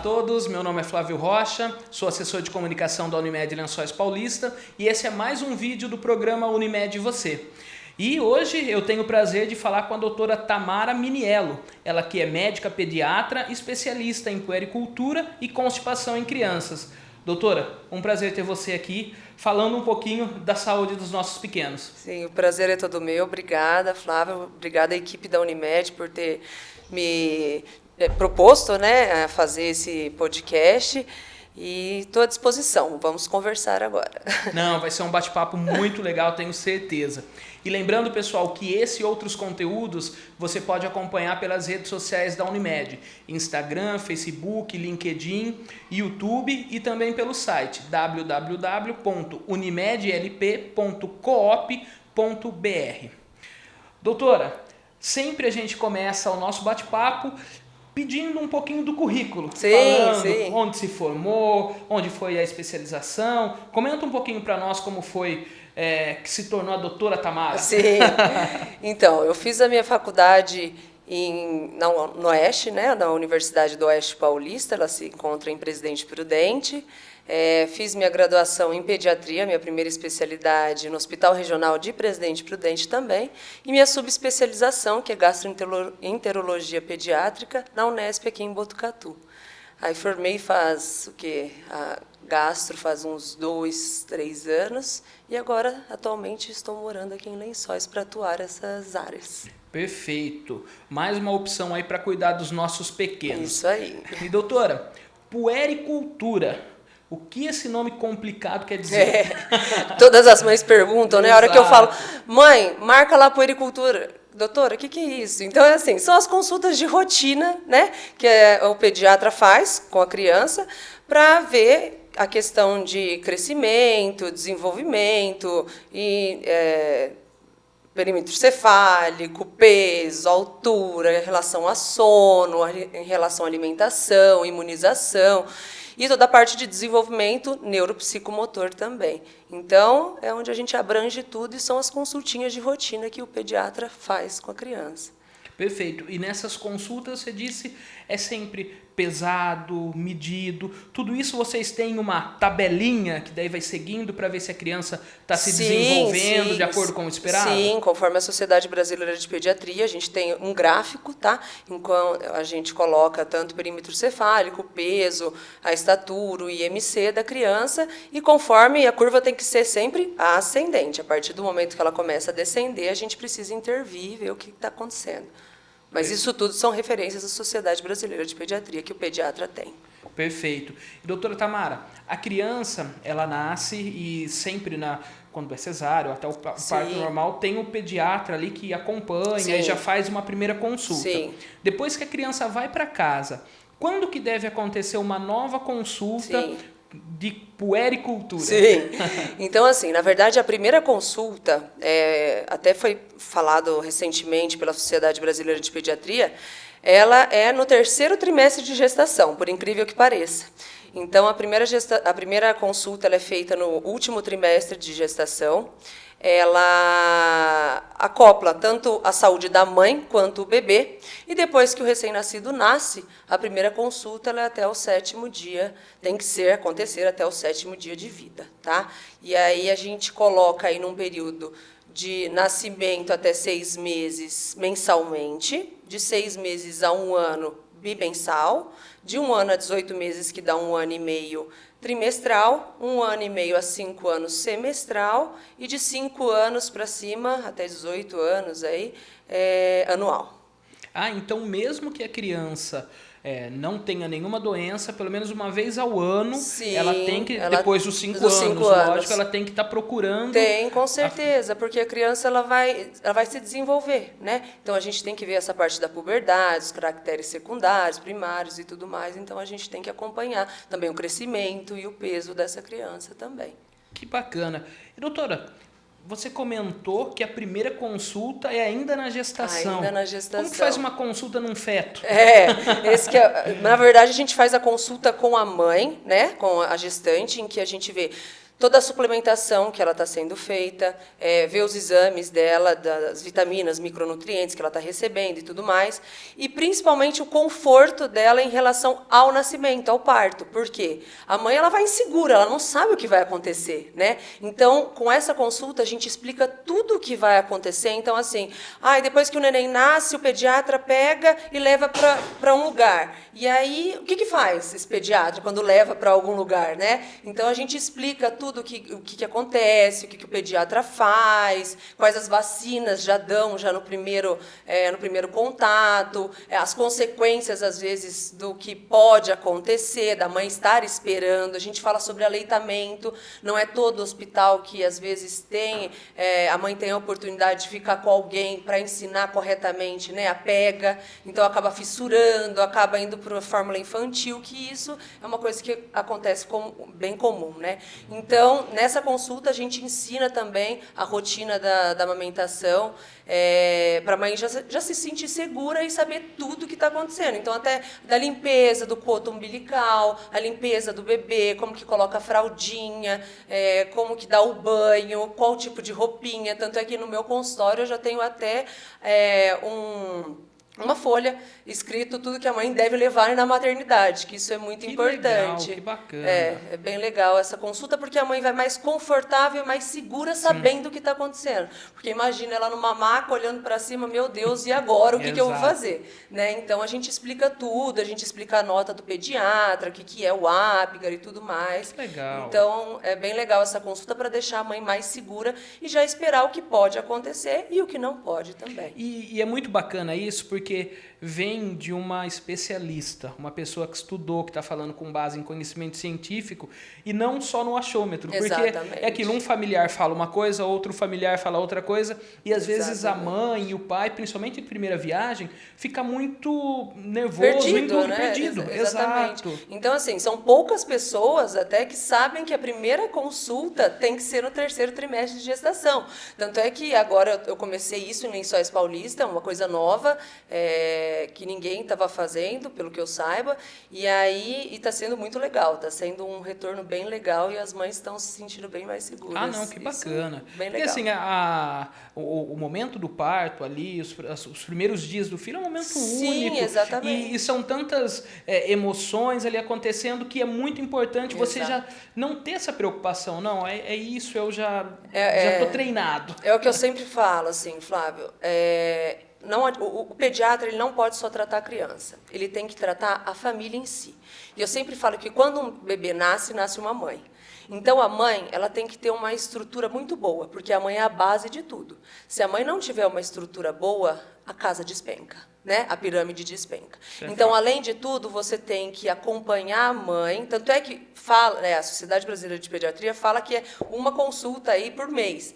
todos, meu nome é Flávio Rocha, sou assessor de comunicação da Unimed Lençóis Paulista e esse é mais um vídeo do programa Unimed e Você. E hoje eu tenho o prazer de falar com a doutora Tamara Miniello, ela que é médica pediatra, especialista em puericultura e constipação em crianças. Doutora, um prazer ter você aqui falando um pouquinho da saúde dos nossos pequenos. Sim, o prazer é todo meu. Obrigada, Flávio. Obrigada à equipe da Unimed por ter me proposto, né, a fazer esse podcast. E estou à disposição. Vamos conversar agora. Não, vai ser um bate-papo muito legal, tenho certeza. E lembrando, pessoal, que esse e outros conteúdos você pode acompanhar pelas redes sociais da Unimed. Instagram, Facebook, LinkedIn, YouTube e também pelo site www.unimedlp.coop.br. Doutora, sempre a gente começa o nosso bate-papo pedindo um pouquinho do currículo, falando onde se formou, onde foi a especialização. Comenta um pouquinho para nós como foi que se tornou a doutora Tamara. Sim, então, eu fiz a minha faculdade no Oeste, né, na Universidade do Oeste Paulista, ela se encontra em Presidente Prudente. Fiz minha graduação em pediatria, minha primeira especialidade no Hospital Regional de Presidente Prudente também, e minha subespecialização, que é gastroenterologia pediátrica, na Unesp aqui em Botucatu. Aí formei faz a gastro faz uns 2, 3 anos, e agora, atualmente, estou morando aqui em Lençóis para atuar essas áreas. Perfeito. Mais uma opção aí para cuidar dos nossos pequenos. Isso aí. E doutora, puericultura. O que esse nome complicado quer dizer? Todas as mães perguntam, né? A hora que eu falo, mãe, marca lá puericultura. Doutora, o que é isso? Então, assim, são as consultas de rotina, né? Que o pediatra faz com a criança para ver a questão de crescimento, desenvolvimento e perímetro cefálico, peso, altura, em relação a sono, em relação à alimentação, imunização. E toda a parte de desenvolvimento neuropsicomotor também. Então, é onde a gente abrange tudo e são as consultinhas de rotina que o pediatra faz com a criança. Perfeito. E nessas consultas, você disse, é sempre pesado, medido. Tudo isso vocês têm uma tabelinha que daí vai seguindo para ver se a criança está se desenvolvendo de acordo com o esperado? Sim, conforme a Sociedade Brasileira de Pediatria, a gente tem um gráfico, tá? Enquanto a gente coloca tanto o perímetro cefálico, o peso, a estatura, o IMC da criança, e conforme a curva tem que ser sempre ascendente. A partir do momento que ela começa a descender, a gente precisa intervir e ver o que está acontecendo. Mas isso tudo são referências da Sociedade Brasileira de Pediatria que o pediatra tem. Perfeito. E, doutora Tamara, a criança, ela nasce e sempre, quando é cesáreo, até o parto normal, tem o pediatra ali que acompanha e já faz uma primeira consulta. Sim. Depois que a criança vai para casa, quando que deve acontecer uma nova consulta de puericultura? Sim. Então, assim, na verdade, a primeira consulta, até foi falado recentemente pela Sociedade Brasileira de Pediatria, ela é no 3º trimestre de gestação, por incrível que pareça. Então, a primeira consulta ela é feita no último trimestre de gestação. Ela acopla tanto a saúde da mãe quanto o bebê. E depois que o recém-nascido nasce, a primeira consulta ela é até o 7º dia, tem que acontecer até o 7º dia de vida, tá? E aí a gente coloca aí num período de nascimento até 6 meses mensalmente, de 6 meses a 1 ano bimensal, de 1 ano a 18 meses, que dá 1 ano e meio trimestral, 1 ano e meio a 5 anos semestral, e de 5 anos para cima, até 18 anos, aí, anual. Então mesmo que a criança não tenha nenhuma doença, pelo menos uma vez ao ano, ela tem que, depois dos 5 anos, lógico, ela tem que estar procurando... Tem, com certeza, porque a criança ela vai se desenvolver, né? Então, a gente tem que ver essa parte da puberdade, os caracteres secundários, primários e tudo mais, então a gente tem que acompanhar também o crescimento e o peso dessa criança também. Que bacana. E, doutora, você comentou que a primeira consulta é ainda na gestação. Ainda na gestação. Como que faz uma consulta num feto? Na verdade, a gente faz a consulta com a mãe, né, com a gestante, em que a gente vê toda a suplementação que ela está sendo feita, ver os exames dela, das vitaminas, micronutrientes que ela está recebendo e tudo mais, e principalmente o conforto dela em relação ao nascimento, ao parto. Por quê? A mãe ela vai insegura, ela não sabe o que vai acontecer, né? Então, com essa consulta, a gente explica tudo o que vai acontecer. Então, assim, depois que o neném nasce, o pediatra pega e leva para um lugar. E aí, o que faz esse pediatra quando leva para algum lugar, né? Então, a gente explica tudo o que acontece, o que o pediatra faz, quais as vacinas já dão já no primeiro contato, as consequências, às vezes, do que pode acontecer, da mãe estar esperando. A gente fala sobre aleitamento. Não é todo hospital que, às vezes, a mãe tem a oportunidade de ficar com alguém para ensinar corretamente, né, a pega. Então, acaba fissurando, acaba indo para a fórmula infantil, que isso é uma coisa que acontece bem comum, né? Então, nessa consulta, a gente ensina também a rotina da amamentação, para a mãe já se sentir segura e saber tudo o que está acontecendo. Então, até da limpeza do coto umbilical, a limpeza do bebê, como que coloca a fraldinha, como que dá o banho, qual tipo de roupinha. Tanto é que no meu consultório eu já tenho até uma folha escrito tudo que a mãe deve levar na maternidade, que isso é muito importante. Legal, que bacana. É bem legal essa consulta, porque a mãe vai mais confortável e mais segura sabendo o que está acontecendo. Porque imagina ela numa maca olhando para cima, meu Deus, e agora? O que eu vou fazer? Né? Então, a gente explica tudo, a gente explica a nota do pediatra, o que é o Apgar e tudo mais. Legal. Então, é bem legal essa consulta para deixar a mãe mais segura e já esperar o que pode acontecer e o que não pode também. E é muito bacana isso, porque vem de uma especialista, uma pessoa que estudou, que está falando com base em conhecimento científico, e não só no achômetro. Exatamente. Porque é aquilo, um familiar fala uma coisa, outro familiar fala outra coisa, e às vezes a mãe e o pai, principalmente em primeira viagem, fica muito nervoso, perdido. Exatamente. Exato. Então, assim, são poucas pessoas até que sabem que a primeira consulta tem que ser no 3º trimestre de gestação. Tanto é que agora eu comecei isso em Lençóis Paulista, uma coisa nova, que ninguém estava fazendo, pelo que eu saiba, e está sendo muito legal, está sendo um retorno bem legal e as mães estão se sentindo bem mais seguras. Ah, não, que bacana. Bem porque legal. assim, o momento do parto ali, os primeiros dias do filho é um momento único. Sim, exatamente. E são tantas emoções ali acontecendo que é muito importante você já não ter essa preocupação. Não, é isso, eu já estou treinado. É o que eu sempre falo, assim, Flávio. O pediatra ele não pode só tratar a criança, ele tem que tratar a família em si. E eu sempre falo que quando um bebê nasce uma mãe. Então, a mãe ela tem que ter uma estrutura muito boa, porque a mãe é a base de tudo. Se a mãe não tiver uma estrutura boa, a casa despenca, né? A pirâmide despenca. Então, além de tudo, você tem que acompanhar a mãe. Tanto é que a Sociedade Brasileira de Pediatria fala que é uma consulta aí por mês.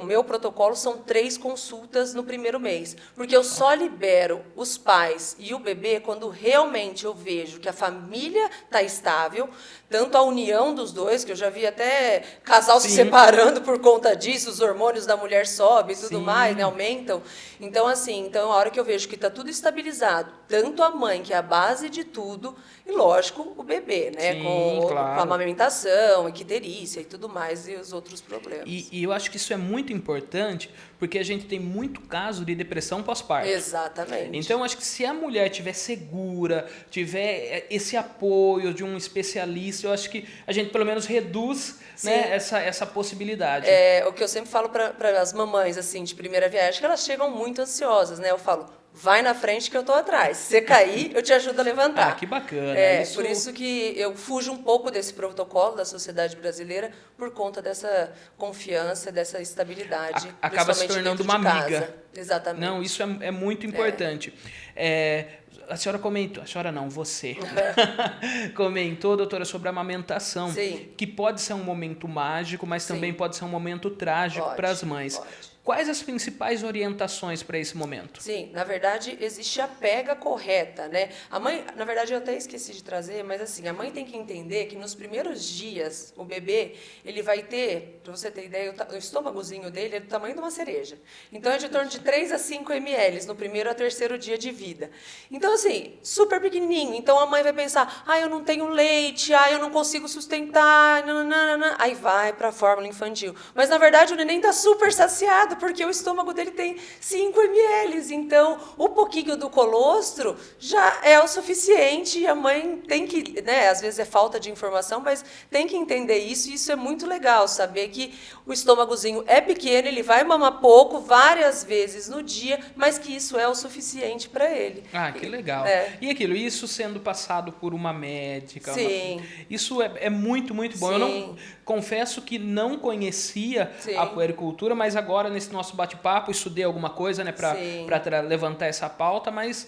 O meu protocolo são 3 consultas no primeiro mês, porque eu só libero os pais e o bebê quando realmente eu vejo que a família está estável, tanto a união dos dois, que eu já vi até casal se separando por conta disso, os hormônios da mulher sobem e tudo mais, né, aumentam. Então, assim, a hora que eu vejo que está tudo estabilizado, tanto a mãe, que é a base de tudo, e, lógico, o bebê, né, com a amamentação, equiderícia e tudo mais, e os outros problemas. E eu acho que isso é muito importante, porque a gente tem muito caso de depressão pós-parto. Exatamente. Então, acho que se a mulher estiver segura, tiver esse apoio de um especialista, eu acho que a gente, pelo menos, reduz, né, essa possibilidade. O que eu sempre falo para as mamães, assim, de primeira viagem, que elas chegam muito ansiosas, né? Eu falo, vai na frente que eu estou atrás. Se você cair, eu te ajudo a levantar. Ah, que bacana. Por isso que eu fujo um pouco desse protocolo da Sociedade Brasileira por conta dessa confiança, dessa estabilidade. Acaba se tornando uma amiga. Exatamente. Não, isso é muito importante. A senhora comentou, a senhora não, você comentou, doutora, sobre a amamentação, que pode ser um momento mágico, mas também pode ser um momento trágico para as mães. Quais as principais orientações para esse momento? Sim, na verdade, existe a pega correta, né? A mãe, na verdade, eu até esqueci de trazer, mas assim, a mãe tem que entender que nos primeiros dias, o bebê, ele vai ter, para você ter ideia, o estômagozinho dele é do tamanho de uma cereja. Então, é de torno de 3 a 5 ml no primeiro a terceiro dia de vida. Então, assim, super pequenininho. Então, a mãe vai pensar, eu não tenho leite, eu não consigo sustentar, nananana. Aí vai para a fórmula infantil. Mas, na verdade, o neném está super saciado, porque o estômago dele tem 5 ml. Então, o pouquinho do colostro já é o suficiente e a mãe tem que, né, às vezes é falta de informação, mas tem que entender isso, e isso é muito legal, saber que o estômagozinho é pequeno, ele vai mamar pouco, várias vezes no dia, mas que isso é o suficiente para ele. Que legal. E aquilo, isso sendo passado por uma médica. Sim. Isso é muito, muito bom. Sim. Eu confesso que não conhecia a puericultura, mas agora nesse nosso bate-papo estudei alguma coisa, né, para levantar essa pauta, mas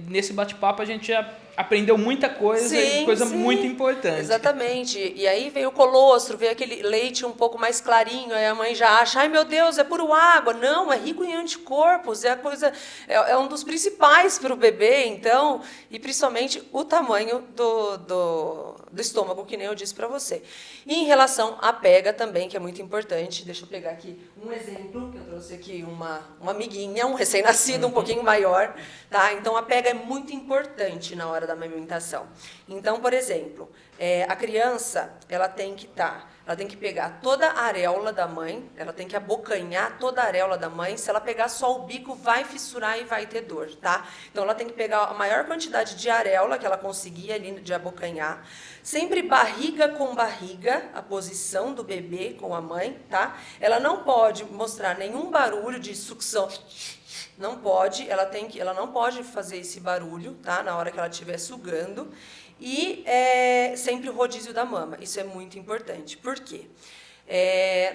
nesse bate-papo a gente já aprendeu muita coisa, coisa muito importante. Exatamente. E aí veio o colostro, veio aquele leite um pouco mais clarinho, aí a mãe já acha, ai meu Deus, é puro água. Não, é rico em anticorpos, é um dos principais para o bebê, então, e principalmente o tamanho do estômago, que nem eu disse para você. E em relação à pega também, que é muito importante, deixa eu pegar aqui um exemplo, que eu trouxe aqui uma amiguinha, um recém-nascido um pouquinho maior, tá? Então, a pega é muito importante na hora da amamentação. Então, por exemplo, a criança, ela tem que pegar toda a areola da mãe, ela tem que abocanhar toda a areola da mãe. Se ela pegar só o bico, vai fissurar e vai ter dor, tá? Então, ela tem que pegar a maior quantidade de areola que ela conseguir ali de abocanhar. Sempre barriga com barriga, a posição do bebê com a mãe, tá? Ela não pode mostrar nenhum barulho de sucção. Não pode, ela não pode fazer esse barulho, tá? Na hora que ela estiver sugando. E sempre o rodízio da mama. Isso é muito importante. Por quê?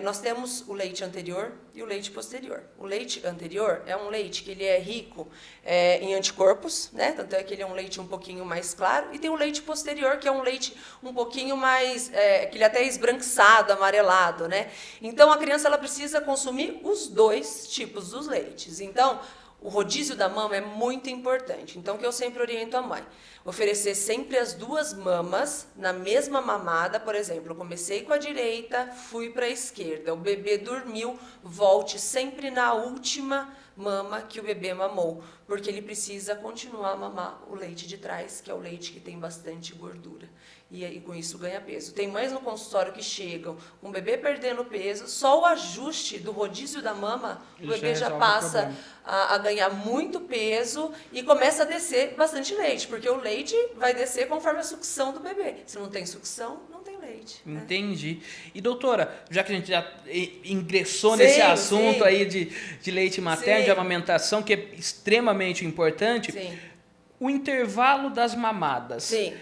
Nós temos o leite anterior e o leite posterior. O leite anterior é um leite que ele é rico em anticorpos, né? Tanto é que ele é um leite um pouquinho mais claro. E tem o leite posterior, que é um leite um pouquinho mais, que ele até é esbranquiçado, amarelado, né? Então, a criança ela precisa consumir os dois tipos dos leites. Então, o rodízio da mama é muito importante. Então, o que eu sempre oriento a mãe? Oferecer sempre as duas mamas na mesma mamada. Por exemplo, eu comecei com a direita, fui para a esquerda. O bebê dormiu, volte sempre na última mama que o bebê mamou, porque ele precisa continuar a mamar o leite de trás, que é o leite que tem bastante gordura. E aí, com isso, ganha peso. Tem mães no consultório que chegam com o bebê perdendo peso, só o ajuste do rodízio da mama, o bebê já passa a ganhar muito peso e começa a descer bastante leite, porque o leite vai descer conforme a sucção do bebê. Se não tem sucção, não tem leite. Entendi. Né? E, doutora, já que a gente já ingressou nesse assunto aí de leite materno, de amamentação, que é extremamente importante... Sim. O intervalo das mamadas, Sim.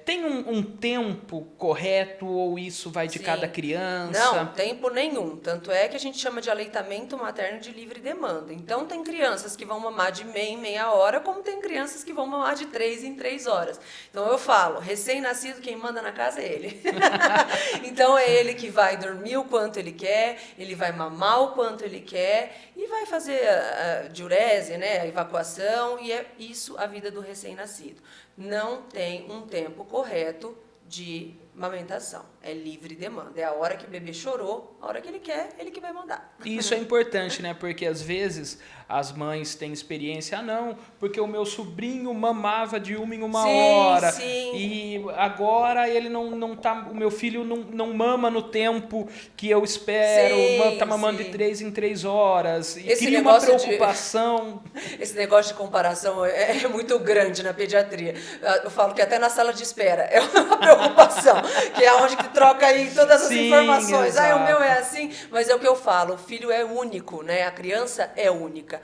Tem um tempo correto ou isso vai de cada criança? Não, tempo nenhum. Tanto é que a gente chama de aleitamento materno de livre demanda. Então, tem crianças que vão mamar de meia em meia hora, como tem crianças que vão mamar de 3 em 3 horas. Então, eu falo, recém-nascido, quem manda na casa é ele. Então, é ele que vai dormir o quanto ele quer, ele vai mamar o quanto ele quer e vai fazer a diurese, né, a evacuação, e é isso a vida do recém-nascido. Não tem um tempo correto de amamentação. É livre demanda. É a hora que o bebê chorou, a hora que ele quer, ele que vai mandar. E isso é importante, né? Porque às vezes as mães têm experiência, não, porque o meu sobrinho mamava de uma em uma hora. Sim. E agora ele não tá, o meu filho não mama no tempo que eu espero, tá mamando de 3 em 3 horas. E cria uma preocupação. Esse negócio de comparação é muito grande na pediatria. Eu falo que até na sala de espera é uma preocupação, que é onde que troca aí todas as informações. Exato. O meu é assim, mas é o que eu falo, o filho é único, né? A criança é única.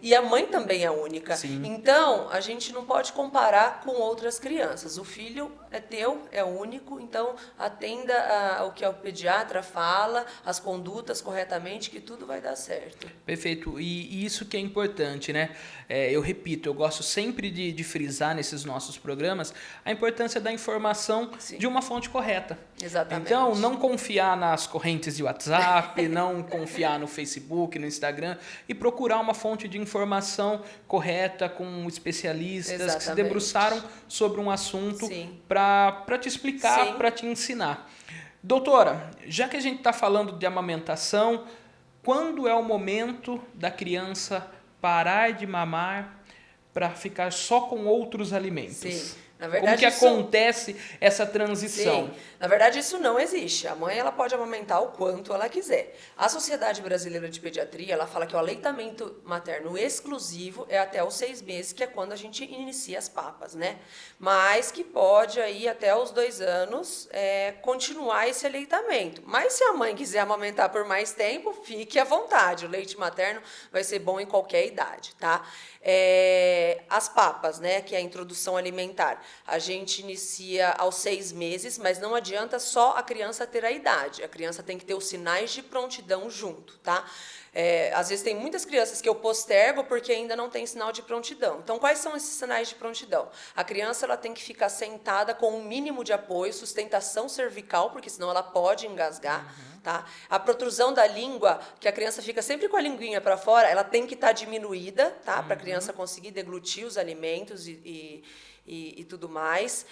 E a mãe também é única. Sim. Então, a gente não pode comparar com outras crianças. O filho é teu, é único, então atenda ao que o pediatra fala, as condutas corretamente, que tudo vai dar certo. Perfeito. E isso que é importante, né? Eu repito, eu gosto sempre de frisar nesses nossos programas a importância da informação de uma fonte correta. Exatamente. Então, não confiar nas correntes de WhatsApp, não confiar no Facebook, no Instagram, e procurar uma fonte de informação correta com especialistas que se debruçaram sobre um assunto para te explicar, para te ensinar. Doutora, já que a gente está falando de amamentação, quando é o momento da criança parar de mamar para ficar só com outros alimentos? Sim. Na verdade, como que acontece essa transição? Sim. Na verdade, isso não existe. A mãe ela pode amamentar o quanto ela quiser. A Sociedade Brasileira de Pediatria ela fala que o aleitamento materno exclusivo é até os 6 meses, que é quando a gente inicia as papas, né? Mas que pode aí até os 2 anos continuar esse aleitamento. Mas se a mãe quiser amamentar por mais tempo, fique à vontade. O leite materno vai ser bom em qualquer idade, tá? As papas, né, que é a introdução alimentar, a gente inicia aos 6 meses, mas não adianta só a criança ter a idade, a criança tem que ter os sinais de prontidão junto, tá? Às vezes tem muitas crianças que eu postergo porque ainda não tem sinal de prontidão. Então, quais são esses sinais de prontidão? A criança ela tem que ficar sentada com um mínimo de apoio, sustentação cervical, porque senão ela pode engasgar. Tá? A protrusão da língua, que a criança fica sempre com a linguinha para fora, ela tem que estar diminuída, tá? Para a criança conseguir deglutir os alimentos e tudo mais.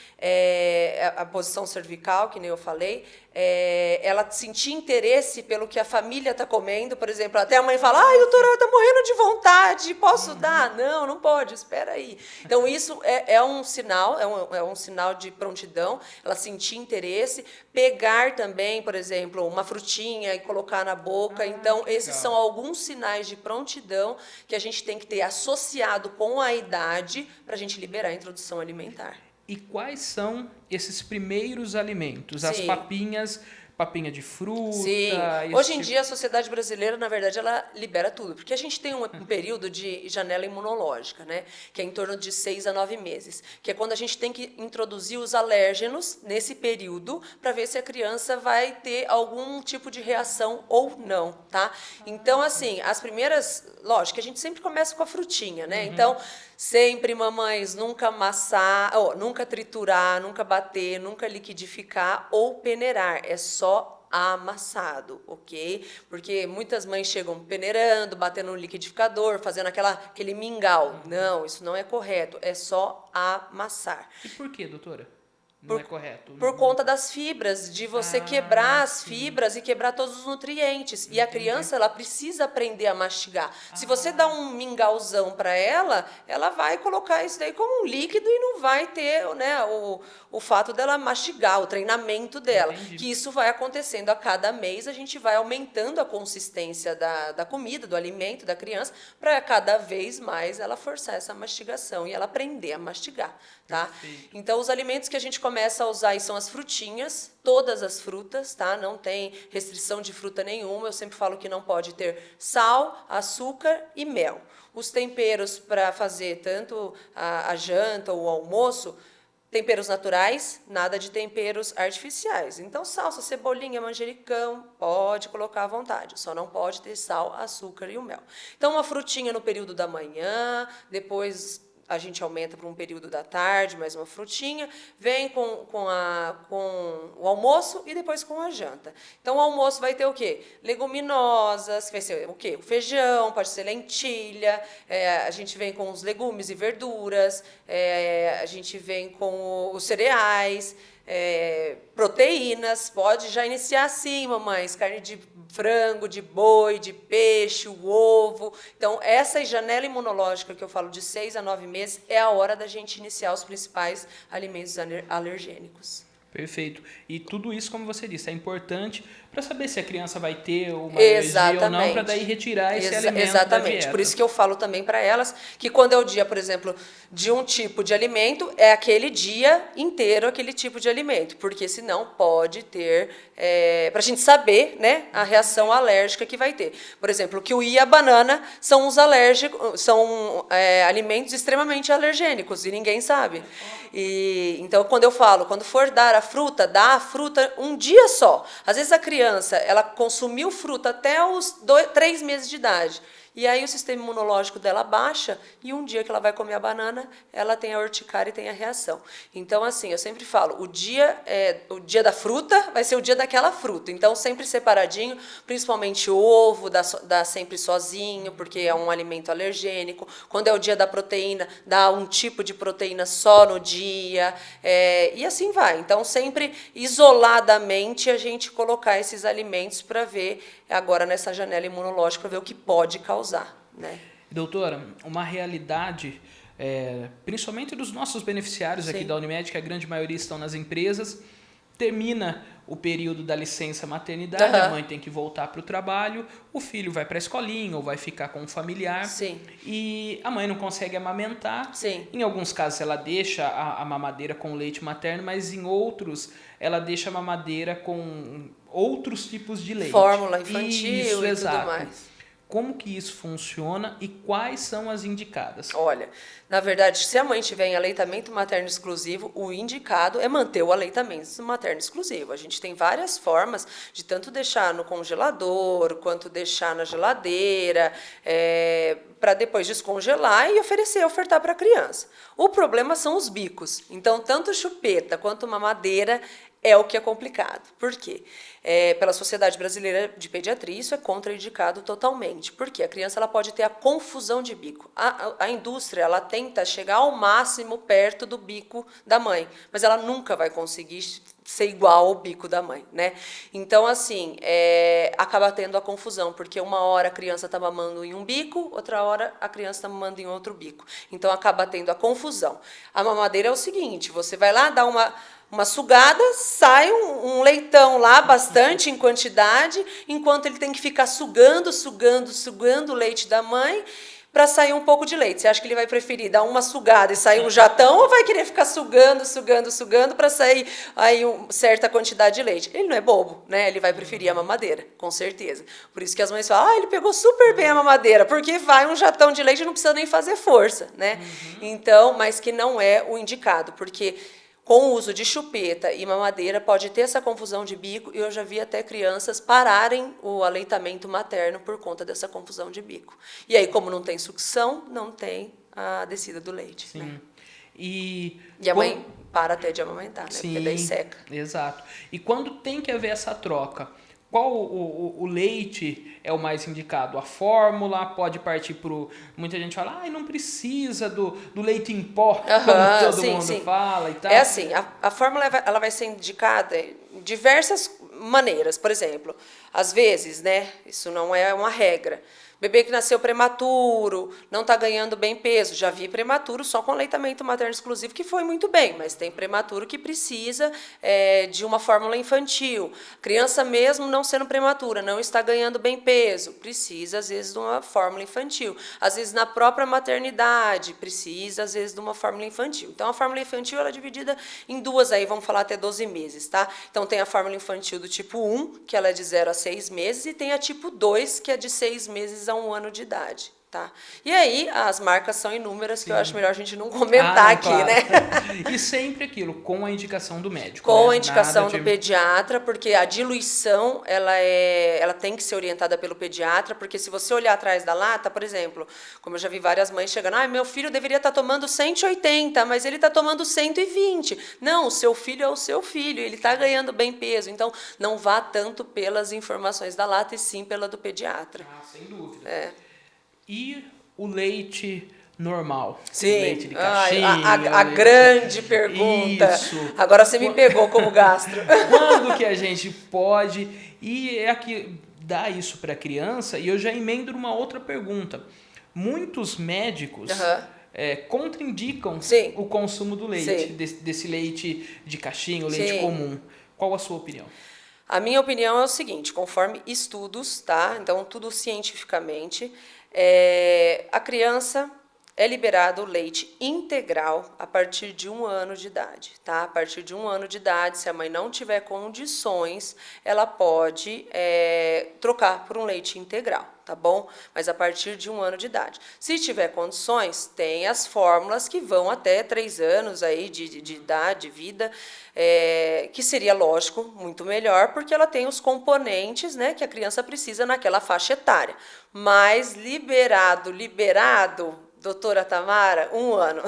A posição cervical, que nem eu falei, ela sentir interesse pelo que a família está comendo, por exemplo, até a mãe fala, ai, doutora, ela está morrendo de vontade, posso dar? Não, não pode, espera aí. Então, isso é um sinal, é um sinal de prontidão, ela sentir interesse, pegar também, por exemplo, uma frutinha e colocar na boca. Então, esses são alguns sinais de prontidão que a gente tem que ter associado com a idade para a gente liberar a introdução alimentar. E quais são esses primeiros alimentos? Sim. As papinhas, papinha de fruta? Sim. Hoje em dia, a sociedade brasileira, na verdade, ela libera tudo. Porque a gente tem um período de janela imunológica, né? Que é em torno de 6 a 9 meses. Que é quando a gente tem que introduzir os alérgenos nesse período para ver se a criança vai ter algum tipo de reação ou não, tá? Então, assim, as primeiras... Lógico que a gente sempre começa com a frutinha, né? Então, sempre, mamães, nunca amassar, nunca triturar, nunca bater, nunca liquidificar ou peneirar. É só amassado, ok? Porque muitas mães chegam peneirando, batendo no liquidificador, fazendo aquele mingau. Não, isso não é correto. É só amassar. E por quê, doutora? Não é correto. Por conta das fibras, de você quebrar as fibras e quebrar todos os nutrientes. E a criança, ela precisa aprender a mastigar. Se você dá um mingauzão para ela, ela vai colocar isso daí como um líquido e não vai ter, né, o fato dela mastigar, o treinamento dela. Entendi. Que isso vai acontecendo a cada mês, a gente vai aumentando a consistência da comida, do alimento da criança, para cada vez mais ela forçar essa mastigação e ela aprender a mastigar, tá? Perfeito. Então, os alimentos que a gente começa a usar aí são as frutinhas, todas as frutas, tá? Não tem restrição de fruta nenhuma. Eu sempre falo que não pode ter sal, açúcar e mel. Os temperos para fazer tanto a janta ou o almoço, temperos naturais, nada de temperos artificiais. Então, salsa, cebolinha, manjericão, pode colocar à vontade. Só não pode ter sal, açúcar e o mel. Então, uma frutinha no período da manhã, depois a gente aumenta para um período da tarde, mais uma frutinha, vem com o almoço e depois com a janta. Então, o almoço vai ter o quê? Leguminosas, que vai ser o quê? O feijão, pode ser lentilha, a gente vem com os legumes e verduras, a gente vem com os cereais, proteínas, pode já iniciar assim, mamães, carne de frango, de boi, de peixe, o ovo. Então, essa janela imunológica que eu falo de 6 a 9 meses é a hora da gente iniciar os principais alimentos alergênicos. Perfeito. E tudo isso, como você disse, é importante para saber se a criança vai ter uma alergia ou não, para daí retirar esse alimento da dieta. Por isso que eu falo também para elas que quando é o dia, por exemplo, de um tipo de alimento, é aquele dia inteiro aquele tipo de alimento, porque senão pode ter, para a gente saber, né, a reação alérgica que vai ter. Por exemplo, o kiwi e a banana são alimentos extremamente alergênicos e ninguém sabe. Então, quando eu falo, quando for dar a fruta, dá a fruta um dia só. Às vezes a criança, ela consumiu fruta até os 3 meses de idade. E aí o sistema imunológico dela baixa e um dia que ela vai comer a banana, ela tem a urticária e tem a reação. Então, assim, eu sempre falo, o dia da fruta vai ser o dia daquela fruta. Então, sempre separadinho, principalmente o ovo, dá sempre sozinho, porque é um alimento alergênico. Quando é o dia da proteína, dá um tipo de proteína só no dia. E assim vai. Então, sempre isoladamente a gente colocar esses alimentos para ver, agora nessa janela imunológica, para ver o que pode causar, né? Doutora, uma realidade, principalmente dos nossos beneficiários aqui da Unimed, que a grande maioria estão nas empresas, termina o período da licença maternidade, a mãe tem que voltar para o trabalho, o filho vai para a escolinha ou vai ficar com um familiar. Sim. E a mãe não consegue amamentar. Sim. Em alguns casos ela deixa a mamadeira com leite materno, mas em outros ela deixa a mamadeira com outros tipos de leite. Fórmula infantil Isso, e exato. tudo mais. Como que isso funciona e quais são as indicadas? Olha, na verdade, se a mãe tiver em aleitamento materno exclusivo, o indicado é manter o aleitamento materno exclusivo. A gente tem várias formas de tanto deixar no congelador, quanto deixar na geladeira, para depois descongelar e ofertar para a criança. O problema são os bicos. Então, tanto chupeta quanto mamadeira é o que é complicado. Por quê? Pela Sociedade Brasileira de Pediatria, isso é contraindicado totalmente. Porque a criança ela pode ter a confusão de bico. A indústria ela tenta chegar ao máximo perto do bico da mãe, mas ela nunca vai conseguir ser igual ao bico da mãe, né? Então, assim, acaba tendo a confusão, porque uma hora a criança está mamando em um bico, outra hora a criança está mamando em outro bico. Então, acaba tendo a confusão. A mamadeira é o seguinte, você vai lá, dá uma sugada, sai um leitão lá, bastante em quantidade, enquanto ele tem que ficar sugando o leite da mãe para sair um pouco de leite. Você acha que ele vai preferir dar uma sugada e sair um jatão ou vai querer ficar sugando para sair aí uma certa quantidade de leite? Ele não é bobo, né? Ele vai preferir a mamadeira, com certeza. Por isso que as mães falam, ele pegou super bem a mamadeira, porque vai um jatão de leite e não precisa nem fazer força, né? Então, mas que não é o indicado, porque com o uso de chupeta e mamadeira pode ter essa confusão de bico e eu já vi até crianças pararem o aleitamento materno por conta dessa confusão de bico. E aí, como não tem sucção, não tem a descida do leite. Sim. Né? E a mãe para até de amamentar, né? Sim, porque daí seca. Exato. E quando tem que haver essa troca, qual o leite é o mais indicado? A fórmula pode partir para muita gente fala, não precisa do leite em pó, como todo mundo fala e tal. É assim, a fórmula ela vai ser indicada em diversas maneiras. Por exemplo, às vezes, né, isso não é uma regra. Bebê que nasceu prematuro, não está ganhando bem peso. Já vi prematuro só com aleitamento materno exclusivo, que foi muito bem, mas tem prematuro que precisa de uma fórmula infantil. Criança mesmo não sendo prematura, não está ganhando bem peso, precisa, às vezes, de uma fórmula infantil. Às vezes, na própria maternidade, precisa, às vezes, de uma fórmula infantil. Então, a fórmula infantil ela é dividida em duas, aí vamos falar até 12 meses, tá? Então, tem a fórmula infantil do tipo 1, que ela é de 0 a 6 meses, e tem a tipo 2, que é de 6 meses a 1 ano de idade. Tá? E aí, as marcas são inúmeras, que eu acho melhor a gente não comentar aqui, claro. Né? E sempre aquilo, com a indicação do médico. Com a indicação do pediatra, porque a diluição, ela tem que ser orientada pelo pediatra, porque se você olhar atrás da lata, por exemplo, como eu já vi várias mães chegando, meu filho deveria estar tomando 180, mas ele está tomando 120. Não, o seu filho é o seu filho, ele está ganhando bem peso, então não vá tanto pelas informações da lata, e sim pela do pediatra. Sem dúvida. E o leite normal? Sim, leite de caixinha, a grande pergunta. Isso. Agora você me pegou como gastro. Quando que a gente pode? E é aqui, dá isso para a criança, e eu já emendo numa outra pergunta. Muitos médicos contraindicam o consumo do leite, desse leite de caixinha, o leite comum. Qual a sua opinião? A minha opinião é o seguinte, conforme estudos, tá? Então, tudo cientificamente, a criança, É liberado o leite integral a partir de 1 ano de idade, tá? A partir de 1 ano de idade, se a mãe não tiver condições, ela pode trocar por um leite integral, tá bom? Mas a partir de 1 ano de idade. Se tiver condições, tem as fórmulas que vão até 3 anos aí de idade, de vida, que seria, lógico, muito melhor, porque ela tem os componentes, né, que a criança precisa naquela faixa etária. Mas liberado, doutora Tamara, 1 ano.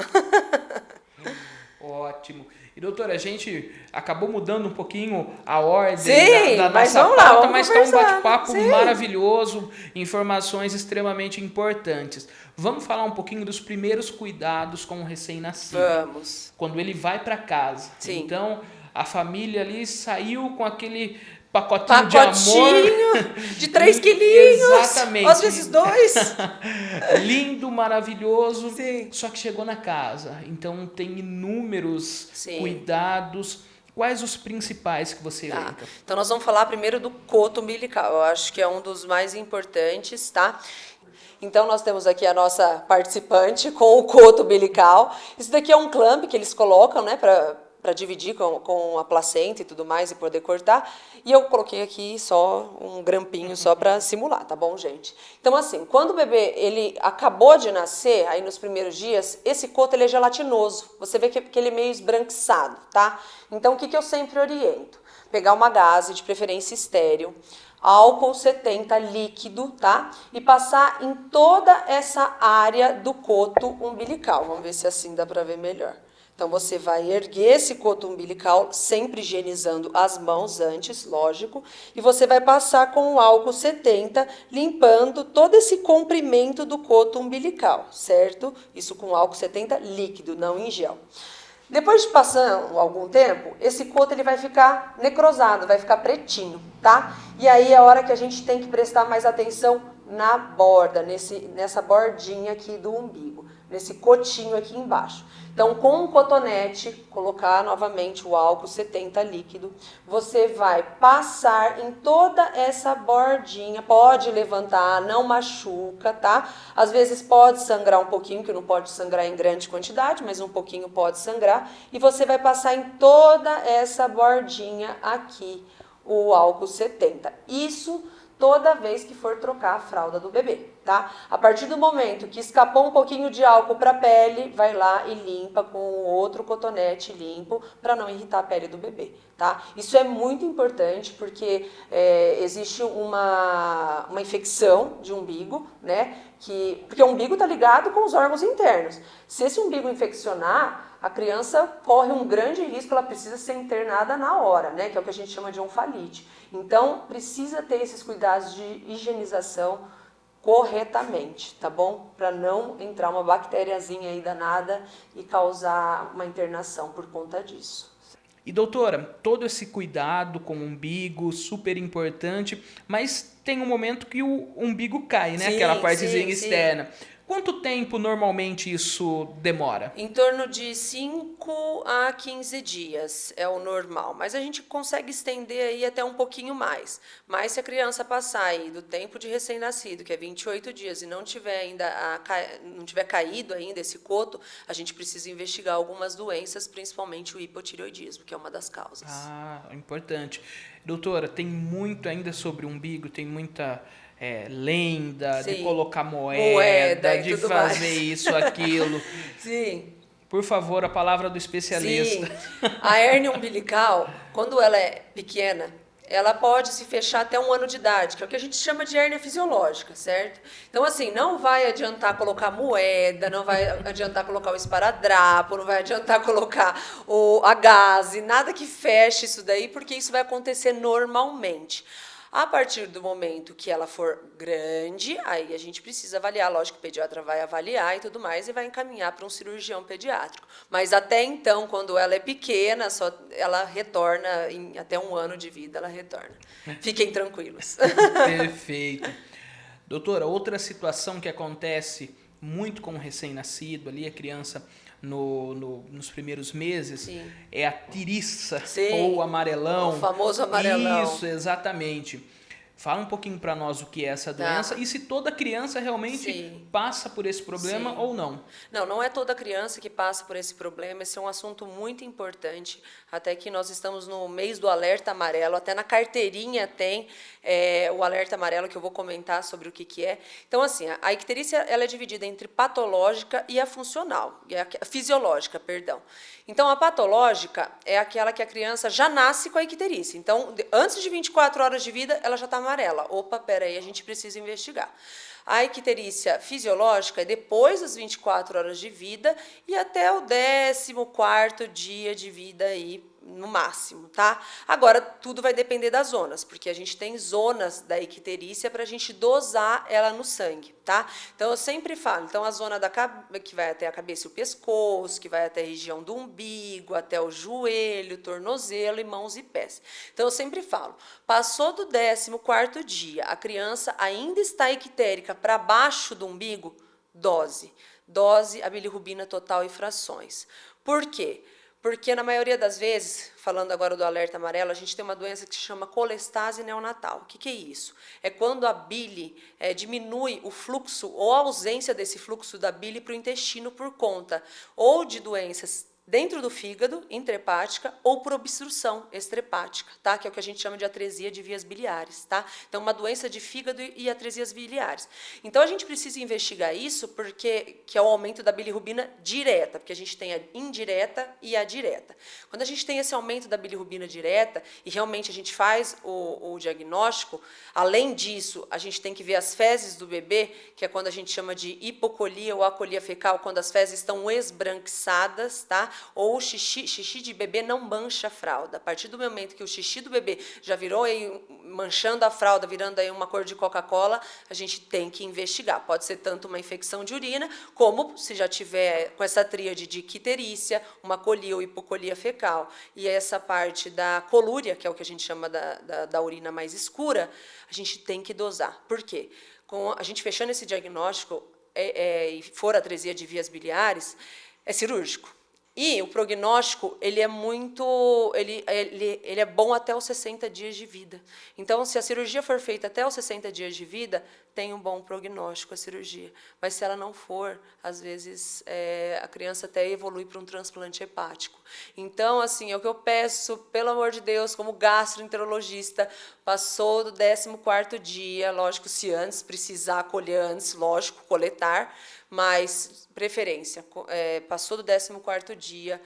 Ótimo. E doutora, a gente acabou mudando um pouquinho a ordem da Mas nossa vamos lá, pauta, vamos mas está um conversar. bate-papo Sim. maravilhoso, informações extremamente importantes. Vamos falar um pouquinho dos primeiros cuidados com o recém-nascido. Vamos. Quando ele vai para casa. Sim. Então, a família ali saiu com aquele pacotinho de amor. De 3 quilinhos. Exatamente. Às vezes 2. Lindo, maravilhoso. Sim. Só que chegou na casa. Então tem inúmeros Sim. cuidados. Quais os principais que você Tá. elenca? Então nós vamos falar primeiro do coto umbilical. Eu acho que é um dos mais importantes, tá? Então nós temos aqui a nossa participante com o coto umbilical. Isso daqui é um clamp que eles colocam, né, para dividir com a placenta e tudo mais e poder cortar. E eu coloquei aqui só um grampinho só para simular, tá bom, gente? Então, assim, quando o bebê ele acabou de nascer, aí nos primeiros dias, esse coto ele é gelatinoso. Você vê que ele é meio esbranquiçado, tá? Então, o que eu sempre oriento? Pegar uma gaze, de preferência estéril, álcool 70 líquido, tá? E passar em toda essa área do coto umbilical. Vamos ver se assim dá para ver melhor. Então, você vai erguer esse coto umbilical, sempre higienizando as mãos antes, lógico, e você vai passar com o álcool 70, limpando todo esse comprimento do coto umbilical, certo? Isso com álcool 70 líquido, não em gel. Depois de passar algum tempo, esse coto ele vai ficar necrosado, vai ficar pretinho, tá? E aí é a hora que a gente tem que prestar mais atenção na borda, nessa bordinha aqui do umbigo, nesse cotinho aqui embaixo. Então, com um cotonete, colocar novamente o álcool 70 líquido, você vai passar em toda essa bordinha, pode levantar, não machuca, tá? Às vezes pode sangrar um pouquinho, que não pode sangrar em grande quantidade, mas um pouquinho pode sangrar, e você vai passar em toda essa bordinha aqui, o álcool 70. Isso toda vez que for trocar a fralda do bebê, tá? A partir do momento que escapou um pouquinho de álcool para a pele, vai lá e limpa com outro cotonete limpo para não irritar a pele do bebê, tá? Isso é muito importante porque existe uma infecção de umbigo, né? Porque o umbigo está ligado com os órgãos internos. Se esse umbigo infeccionar, a criança corre um grande risco, ela precisa ser internada na hora, né? Que é o que a gente chama de onfalite. Então, precisa ter esses cuidados de higienização corretamente, tá bom? Para não entrar uma bactériazinha aí danada e causar uma internação por conta disso. E doutora, todo esse cuidado com o umbigo, super importante, mas tem um momento que o umbigo cai, né? Sim, Aquela partezinha sim, externa. sim. Quanto tempo normalmente isso demora? Em torno de 5 a 15 dias é o normal, mas a gente consegue estender aí até um pouquinho mais. Mas se a criança passar aí do tempo de recém-nascido, que é 28 dias, e não tiver caído ainda esse coto, a gente precisa investigar algumas doenças, principalmente o hipotireoidismo, que é uma das causas. Ah, importante. Doutora, tem muito ainda sobre o umbigo, tem muita lenda, Sim. de colocar moeda, de tudo fazer mais. isso, aquilo. Sim. Por favor, a palavra do especialista. Sim. A hérnia umbilical, quando ela é pequena, ela pode se fechar até 1 ano de idade, que é o que a gente chama de hérnia fisiológica, certo? Então, assim, não vai adiantar colocar moeda, não vai adiantar colocar o esparadrapo, não vai adiantar colocar a gaze, nada que feche isso daí, porque isso vai acontecer normalmente. A partir do momento que ela for grande, aí a gente precisa avaliar, lógico que o pediatra vai avaliar e tudo mais, e vai encaminhar para um cirurgião pediátrico. Mas até então, quando ela é pequena, ela retorna, até 1 ano de vida, ela retorna. Fiquem tranquilos. Perfeito. Doutora, outra situação que acontece muito com o recém-nascido, ali a criança nos primeiros meses, Sim. é a tiriça. Sim. Ou o amarelão. O famoso amarelão. Isso, exatamente. Fala um pouquinho para nós o que é essa doença e se toda criança realmente passa por esse problema ou não. Não, não é toda criança que passa por esse problema. Esse é um assunto muito importante, até que nós estamos no mês do alerta amarelo, até na carteirinha tem o alerta amarelo, que eu vou comentar sobre o que é. Então, assim, a icterícia ela é dividida entre patológica e a funcional, e a fisiológica, perdão. Então, a patológica é aquela que a criança já nasce com a icterícia. Então, antes de 24 horas de vida, ela já está amarela. Opa, peraí, a gente precisa investigar. A icterícia fisiológica é depois das 24 horas de vida e até o 14º dia de vida aí, no máximo, tá? Agora, tudo vai depender das zonas, porque a gente tem zonas da icterícia para a gente dosar ela no sangue, tá? Então, eu sempre falo, então, a zona que vai até a cabeça e o pescoço, que vai até a região do umbigo, até o joelho, tornozelo e mãos e pés. Então, eu sempre falo, passou do 14º dia, a criança ainda está ictérica para baixo do umbigo, dose. Dose a bilirrubina total e frações. Por quê? Porque, na maioria das vezes, falando agora do alerta amarelo, a gente tem uma doença que se chama colestase neonatal. O que é isso? É quando a bile diminui o fluxo ou a ausência desse fluxo da bile para o intestino por conta ou de doenças dentro do fígado, intrahepática, ou por obstrução extrahepática, tá? Que é o que a gente chama de atresia de vias biliares, tá? Então, uma doença de fígado e atresias biliares. Então, a gente precisa investigar isso porque que é o aumento da bilirrubina direta, porque a gente tem a indireta e a direta. Quando a gente tem esse aumento da bilirrubina direta e realmente a gente faz o diagnóstico, além disso, a gente tem que ver as fezes do bebê, que é quando a gente chama de hipocolia ou acolia fecal, quando as fezes estão esbranquiçadas, tá? Ou o xixi de bebê não mancha a fralda. A partir do momento que o xixi do bebê já virou aí, manchando a fralda, virando aí uma cor de Coca-Cola, a gente tem que investigar. Pode ser tanto uma infecção de urina, como se já tiver com essa tríade de icterícia, uma colia ou hipocolia fecal, e essa parte da colúria, que é o que a gente chama da urina mais escura, a gente tem que dosar. Por quê? Com a gente fechando esse diagnóstico e for atresia de vias biliares, é cirúrgico. E o prognóstico, ele é muito, ele é bom até os 60 dias de vida. Então, se a cirurgia for feita até os 60 dias de vida, tem um bom prognóstico a cirurgia. Mas se ela não for, às vezes a criança até evolui para um transplante hepático. Então, assim, é o que eu peço, pelo amor de Deus, como gastroenterologista, passou do 14º dia, lógico, se antes precisar colher antes, lógico, coletar, mas preferência, passou do 14º dia,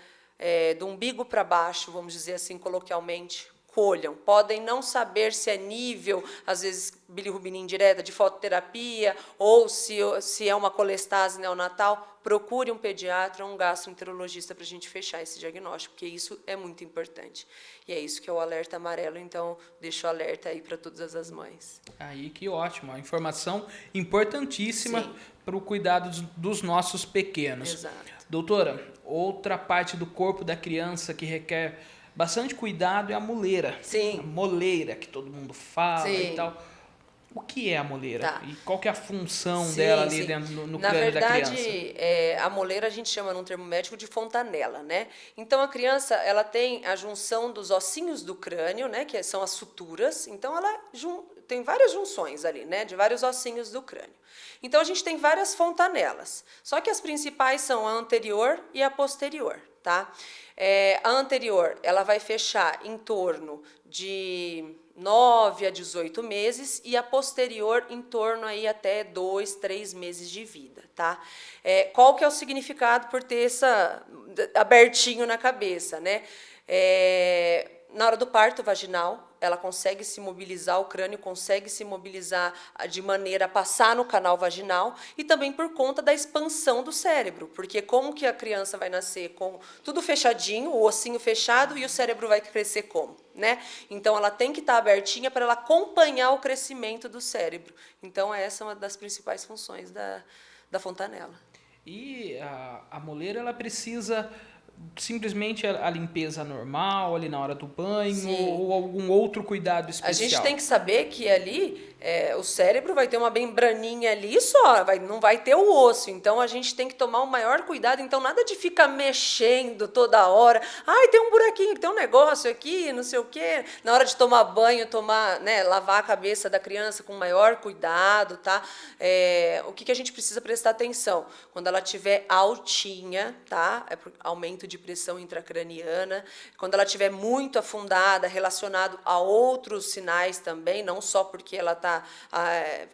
do umbigo para baixo, vamos dizer assim coloquialmente, colham. Podem não saber se é nível, às vezes, bilirrubina indireta de fototerapia, ou se é uma colestase neonatal, procure um pediatra ou um gastroenterologista para a gente fechar esse diagnóstico, porque isso é muito importante. E é isso que é o alerta amarelo, então deixo o alerta aí para todas as mães. Aí que ótimo, uma informação importantíssima para o cuidado dos nossos pequenos. Exato. Doutora, outra parte do corpo da criança que requer bastante cuidado é a moleira. Sim. A moleira, que todo mundo fala Sim. e tal. O que é a moleira? Tá. E qual que é a função dela ali dentro no crânio da criança? Na verdade, a moleira a gente chama, num termo médico, de fontanela, né? Então, a criança ela tem a junção dos ossinhos do crânio, né? Que são as suturas. Então, ela tem várias junções ali, né? De vários ossinhos do crânio. Então, a gente tem várias fontanelas. Só que as principais são a anterior e a posterior, tá? A anterior, ela vai fechar em torno de 9 a 18 meses e a posterior em torno aí até 2, 3 meses de vida, tá? Qual que é o significado por ter essa abertinho na cabeça, né? Na hora do parto vaginal, ela consegue se mobilizar, o crânio consegue se mobilizar de maneira a passar no canal vaginal e também por conta da expansão do cérebro, porque como que a criança vai nascer com tudo fechadinho, o ossinho fechado e o cérebro vai crescer como, né? Então ela tem que estar abertinha para ela acompanhar o crescimento do cérebro. Então essa é uma das principais funções da fontanela. E a moleira ela precisa simplesmente a limpeza normal, ali na hora do banho, Sim. ou algum outro cuidado especial? A gente tem que saber que ali o cérebro vai ter uma membraninha ali só, não vai ter o osso. Então a gente tem que tomar o maior cuidado. Então nada de ficar mexendo toda hora. Ai, tem um buraquinho, tem um negócio aqui, não sei o quê. Na hora de tomar banho, lavar a cabeça da criança com o maior cuidado, tá? O que a gente precisa prestar atenção? Quando ela estiver altinha, tá? É por aumento de pressão intracraniana. Quando ela estiver muito afundada, relacionado a outros sinais também, não só porque ela está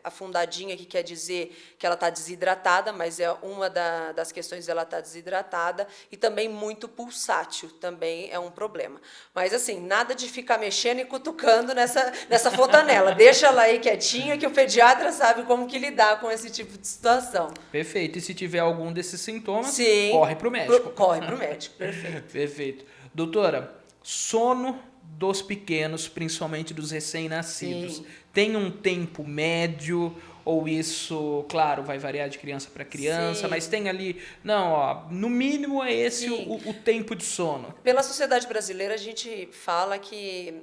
afundadinha, que quer dizer que ela está desidratada, mas é uma das questões dela estar desidratada, e também muito pulsátil, também é um problema. Mas, assim, nada de ficar mexendo e cutucando nessa fontanela. Deixa ela aí quietinha, que o pediatra sabe como que lidar com esse tipo de situação. Perfeito. E se tiver algum desses sintomas, Sim, corre para o médico. Corre para o médico, perfeito. Perfeito. Doutora, sono dos pequenos, principalmente dos recém-nascidos, Sim. tem um tempo médio, ou isso, claro, vai variar de criança para criança, Sim. mas tem ali, não, ó, no mínimo é esse o tempo de sono. Pela sociedade brasileira, a gente fala que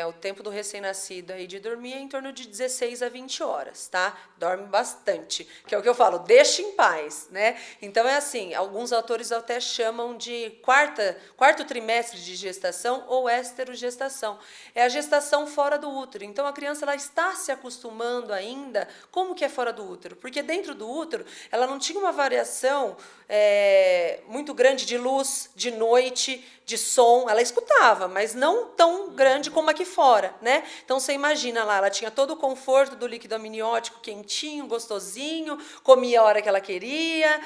o tempo do recém-nascido aí de dormir é em torno de 16 a 20 horas, tá? Dorme bastante, que é o que eu falo, deixa em paz, né? Então, é assim, alguns autores até chamam de quarto trimestre de gestação ou esterogestação. É a gestação fora do útero. Então, a criança ela está se acostumando ainda. Como que é fora do útero? Porque dentro do útero, ela não tinha uma variação muito grande de luz, de noite, de som. Ela escutava, mas não tão grande como aqui fora, né? Então, você imagina lá, ela tinha todo o conforto do líquido amniótico quentinho, gostosinho, comia a hora que ela queria,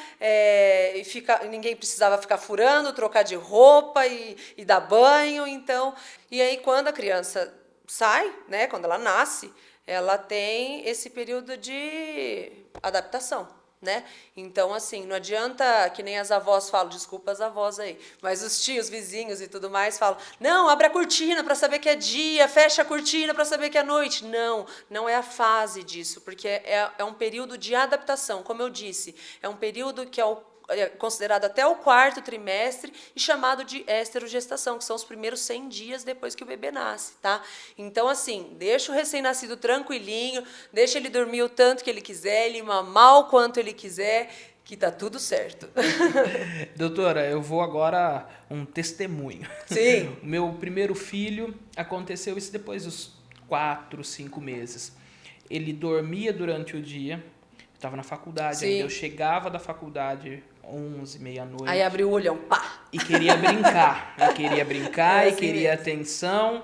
ninguém precisava ficar furando, trocar de roupa e dar banho. Então, e aí, quando a criança sai, né, quando ela nasce, ela tem esse período de adaptação, né? Então, assim, não adianta que nem as avós falam, desculpa as avós aí, mas os tios, vizinhos e tudo mais falam, não, abre a cortina para saber que é dia, fecha a cortina para saber que é noite. Não, não é a fase disso, porque é um período de adaptação, como eu disse, é um período que é considerado até o quarto trimestre e chamado de esterogestação, que são os primeiros 100 dias depois que o bebê nasce, tá? Então, assim, deixa o recém-nascido tranquilinho, deixa ele dormir o tanto que ele quiser, ele mamar o quanto ele quiser, que tá tudo certo. Doutora, eu vou agora um testemunho. Sim. O meu primeiro filho, aconteceu isso depois dos 4, 5 meses. Ele dormia durante o dia, estava na faculdade Sim. ainda, eu chegava da faculdade 11, meia-noite. Aí abriu o olhão, pá! E queria brincar. E assim queria mesmo. atenção.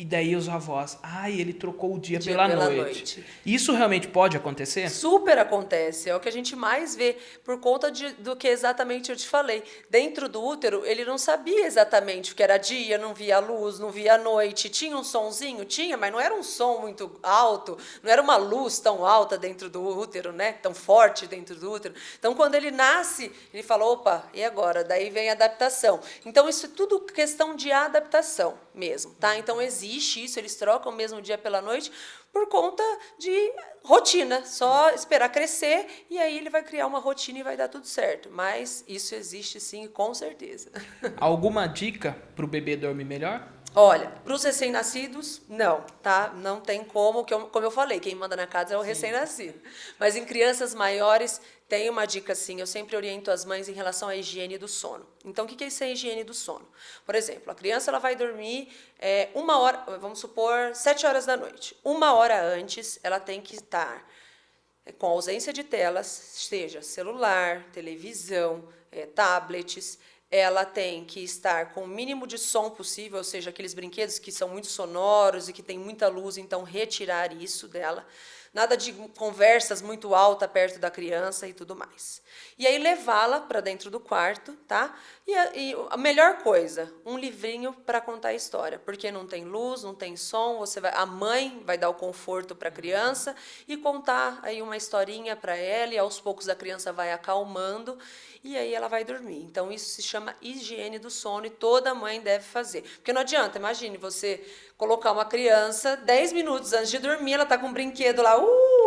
E daí os avós, ele trocou o dia Pela pela noite. noite. Isso realmente pode acontecer? Super acontece, é o que a gente mais vê, por conta do que exatamente eu te falei. Dentro do útero, ele não sabia exatamente o que era dia, não via a luz, não via a noite. Tinha um sonzinho? Tinha, mas não era um som muito alto, não era uma luz tão alta dentro do útero, né? Tão forte dentro do útero. Então, quando ele nasce, ele fala, opa, e agora? Daí vem a adaptação. Então, isso é tudo questão de adaptação mesmo, tá? Então, existe isso, eles trocam o mesmo dia pela noite por conta de rotina, só esperar crescer e aí ele vai criar uma rotina e vai dar tudo certo. Mas isso existe sim, com certeza. Alguma dica para o bebê dormir melhor? Olha, para os recém-nascidos, não, tá? Não tem como eu falei, quem manda na casa é o recém-nascido. Mas em crianças maiores, tem uma dica sim, eu sempre oriento as mães em relação à higiene do sono. Então, o que é isso, a higiene do sono? Por exemplo, a criança ela vai dormir 1 hora, vamos supor, 7 horas da noite. 1 hora antes, ela tem que estar com ausência de telas, seja celular, televisão, tablets. Ela tem que estar com o mínimo de som possível, ou seja, aqueles brinquedos que são muito sonoros e que tem muita luz, então retirar isso dela. Nada de conversas muito altas perto da criança e tudo mais. E aí levá-la para dentro do quarto, tá? E a melhor coisa, um livrinho para contar a história, porque não tem luz, não tem som, a mãe vai dar o conforto para a criança e contar aí uma historinha para ela e aos poucos a criança vai acalmando e aí ela vai dormir. Então isso se chama higiene do sono e toda mãe deve fazer. Porque não adianta, imagine você colocar uma criança 10 minutos antes de dormir, ela está com um brinquedo lá,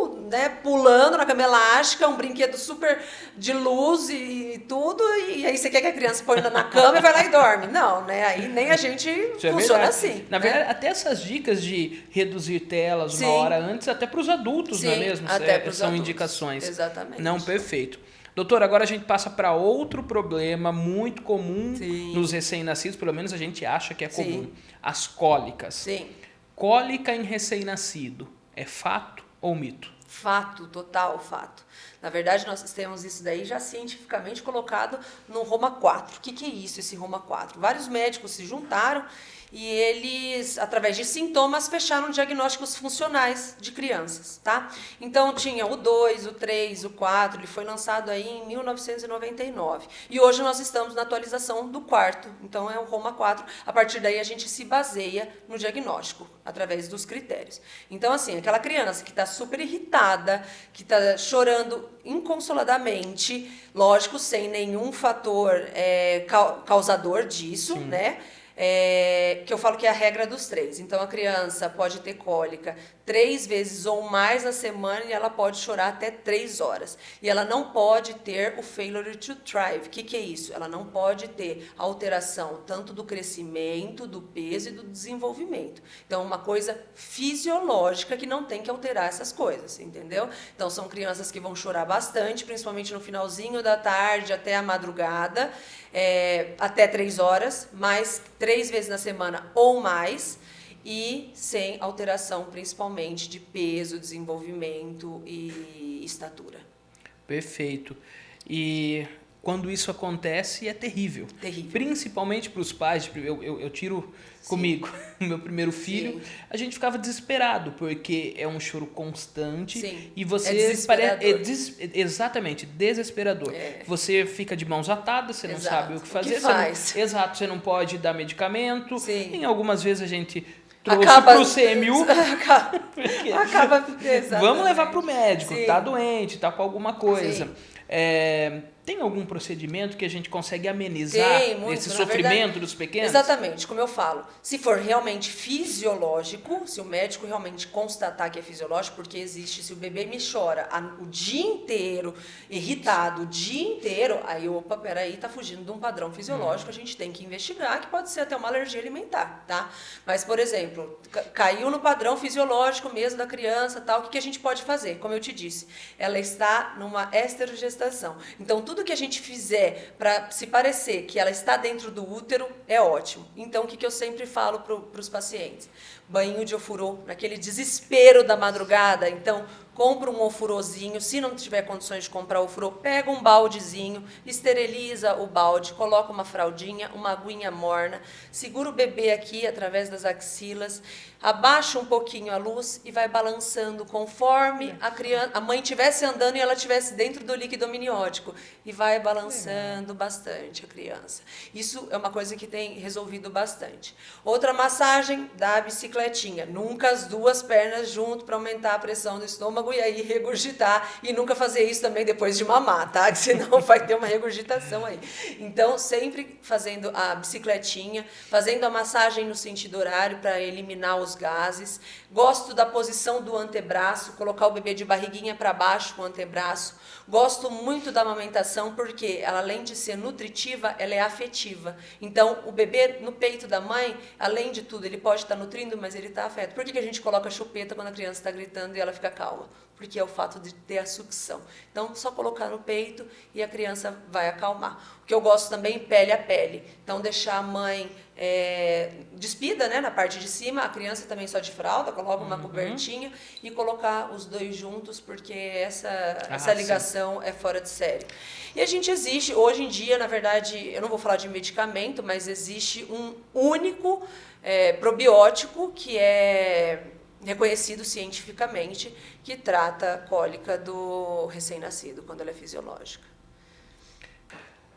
tudo, né, pulando na cama elástica, um brinquedo super de luz e tudo, e aí você quer que a criança põe na cama e vai lá e dorme. Não, né? Aí nem a gente funciona assim. Na verdade, até essas dicas de reduzir telas uma hora antes, até para os adultos, não é mesmo? Até pros são adultos. Indicações. Exatamente. Não, perfeito. Doutor, agora a gente passa para outro problema muito comum nos recém-nascidos, pelo menos a gente acha que é comum. As cólicas. Sim. Cólica em recém-nascido, é fato ou mito? Fato, total fato. Na verdade, nós temos isso daí já cientificamente colocado no Roma 4. O que é isso, esse Roma 4? Vários médicos se juntaram e eles, através de sintomas, fecharam diagnósticos funcionais de crianças, tá? Então, tinha o 2, o 3, o 4, ele foi lançado aí em 1999. E hoje nós estamos na atualização do 4º, então é o Roma 4. A partir daí, a gente se baseia no diagnóstico, através dos critérios. Então, assim, aquela criança que está super irritada, que está chorando inconsoladamente, lógico, sem nenhum fator causador disso, né? Que eu falo que é a regra dos 3. Então, a criança pode ter cólica 3 vezes ou mais na semana e ela pode chorar até 3 horas. E ela não pode ter o failure to thrive. O que é isso? Ela não pode ter alteração tanto do crescimento, do peso e do desenvolvimento. Então, uma coisa fisiológica que não tem que alterar essas coisas, entendeu? Então, são crianças que vão chorar bastante, principalmente no finalzinho da tarde até a madrugada, até 3 horas, mais 3 vezes na semana ou mais, e sem alteração, principalmente de peso, desenvolvimento e estatura. Perfeito. E quando isso acontece é terrível. Terrível. Principalmente para os pais. Eu tiro comigo o meu primeiro filho. A gente ficava desesperado, porque é um choro constante. E você desesperador. Exatamente, desesperador. Você fica de mãos atadas, você não sabe o que fazer. Exato, você não pode dar medicamento. Sim. Em algumas vezes a gente trouxe para o CMU. Vamos levar para o médico, tá doente, tá com alguma coisa. Tem algum procedimento que a gente consegue amenizar esse sofrimento dos pequenos? Exatamente, como eu falo, se for realmente fisiológico, se o médico realmente constatar que é fisiológico, porque existe, se o bebê me chora o dia inteiro, irritado o dia inteiro, aí, opa, peraí, tá fugindo de um padrão fisiológico, a gente tem que investigar, que pode ser até uma alergia alimentar, tá? Mas, por exemplo, caiu no padrão fisiológico mesmo da criança, tal, o que a gente pode fazer? Como eu te disse, ela está numa esterogestação, então tudo que a gente fizer para se parecer que ela está dentro do útero é ótimo. Então, o que eu sempre falo para os pacientes? Banho de ofurô, naquele desespero da madrugada. Então, compra um ofurôzinho. Se não tiver condições de comprar ofurô, pega um baldezinho, esteriliza o balde, coloca uma fraldinha, uma aguinha morna, segura o bebê aqui através das axilas, abaixa um pouquinho a luz e vai balançando conforme a mãe estivesse andando e ela estivesse dentro do líquido amniótico. E vai balançando bastante a criança. Isso é uma coisa que tem resolvido bastante. Outra massagem da bicicletinha. Nunca as 2 pernas junto para aumentar a pressão do estômago e aí regurgitar. E nunca fazer isso também depois de mamar, tá? Que senão vai ter uma regurgitação aí. Então, sempre fazendo a bicicletinha, fazendo a massagem no sentido horário para eliminar os gases. Gosto da posição do antebraço, colocar o bebê de barriguinha para baixo com o antebraço. Gosto muito da amamentação porque ela, além de ser nutritiva, ela é afetiva. Então, o bebê no peito da mãe, além de tudo, ele pode estar nutrindo, mas ele está afeto. Por que a gente coloca a chupeta quando a criança está gritando e ela fica calma? Porque é o fato de ter a sucção. Então, só colocar no peito e a criança vai acalmar. O que eu gosto também, pele a pele. Então, deixar a mãe despida, né, na parte de cima, a criança também só de fralda, coloca uma cobertinha e colocar os 2 juntos, porque essa ligação é fora de série. E a gente existe, hoje em dia, na verdade, eu não vou falar de medicamento, mas existe um único probiótico que é reconhecido cientificamente, que trata a cólica do recém-nascido, quando ela é fisiológica.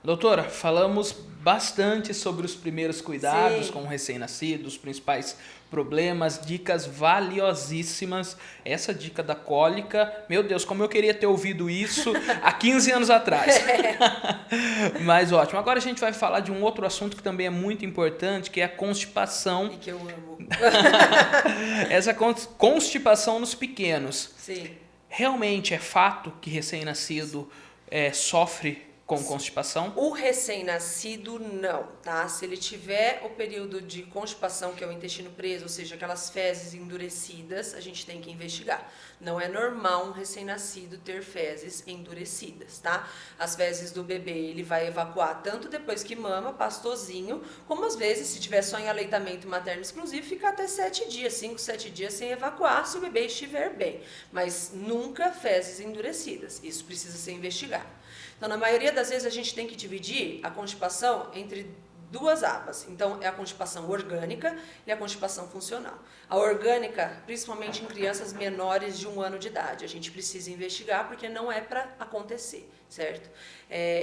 Doutora, falamos bastante sobre os primeiros cuidados com o recém-nascido, os principais problemas, dicas valiosíssimas. Essa dica da cólica, meu Deus, como eu queria ter ouvido isso há 15 anos atrás. Mas ótimo. Agora a gente vai falar de um outro assunto que também é muito importante, que é a constipação. E que eu amo. Essa constipação nos pequenos. Sim. realmente é fato que recém-nascido sofre com constipação? O recém-nascido, não, tá? Se ele tiver o período de constipação, que é o intestino preso, ou seja, aquelas fezes endurecidas, a gente tem que investigar. Não é normal um recém-nascido ter fezes endurecidas, tá? As fezes do bebê, ele vai evacuar tanto depois que mama, pastosinho, como às vezes, se tiver só em aleitamento materno exclusivo, fica até 7 dias, 5, 7 dias sem evacuar, se o bebê estiver bem. Mas nunca fezes endurecidas. Isso precisa ser investigado. Então, na maioria das vezes, a gente tem que dividir a constipação entre duas abas. Então, é a constipação orgânica e a constipação funcional. A orgânica, principalmente em crianças menores de 1 ano de idade, a gente precisa investigar porque não é para acontecer, certo?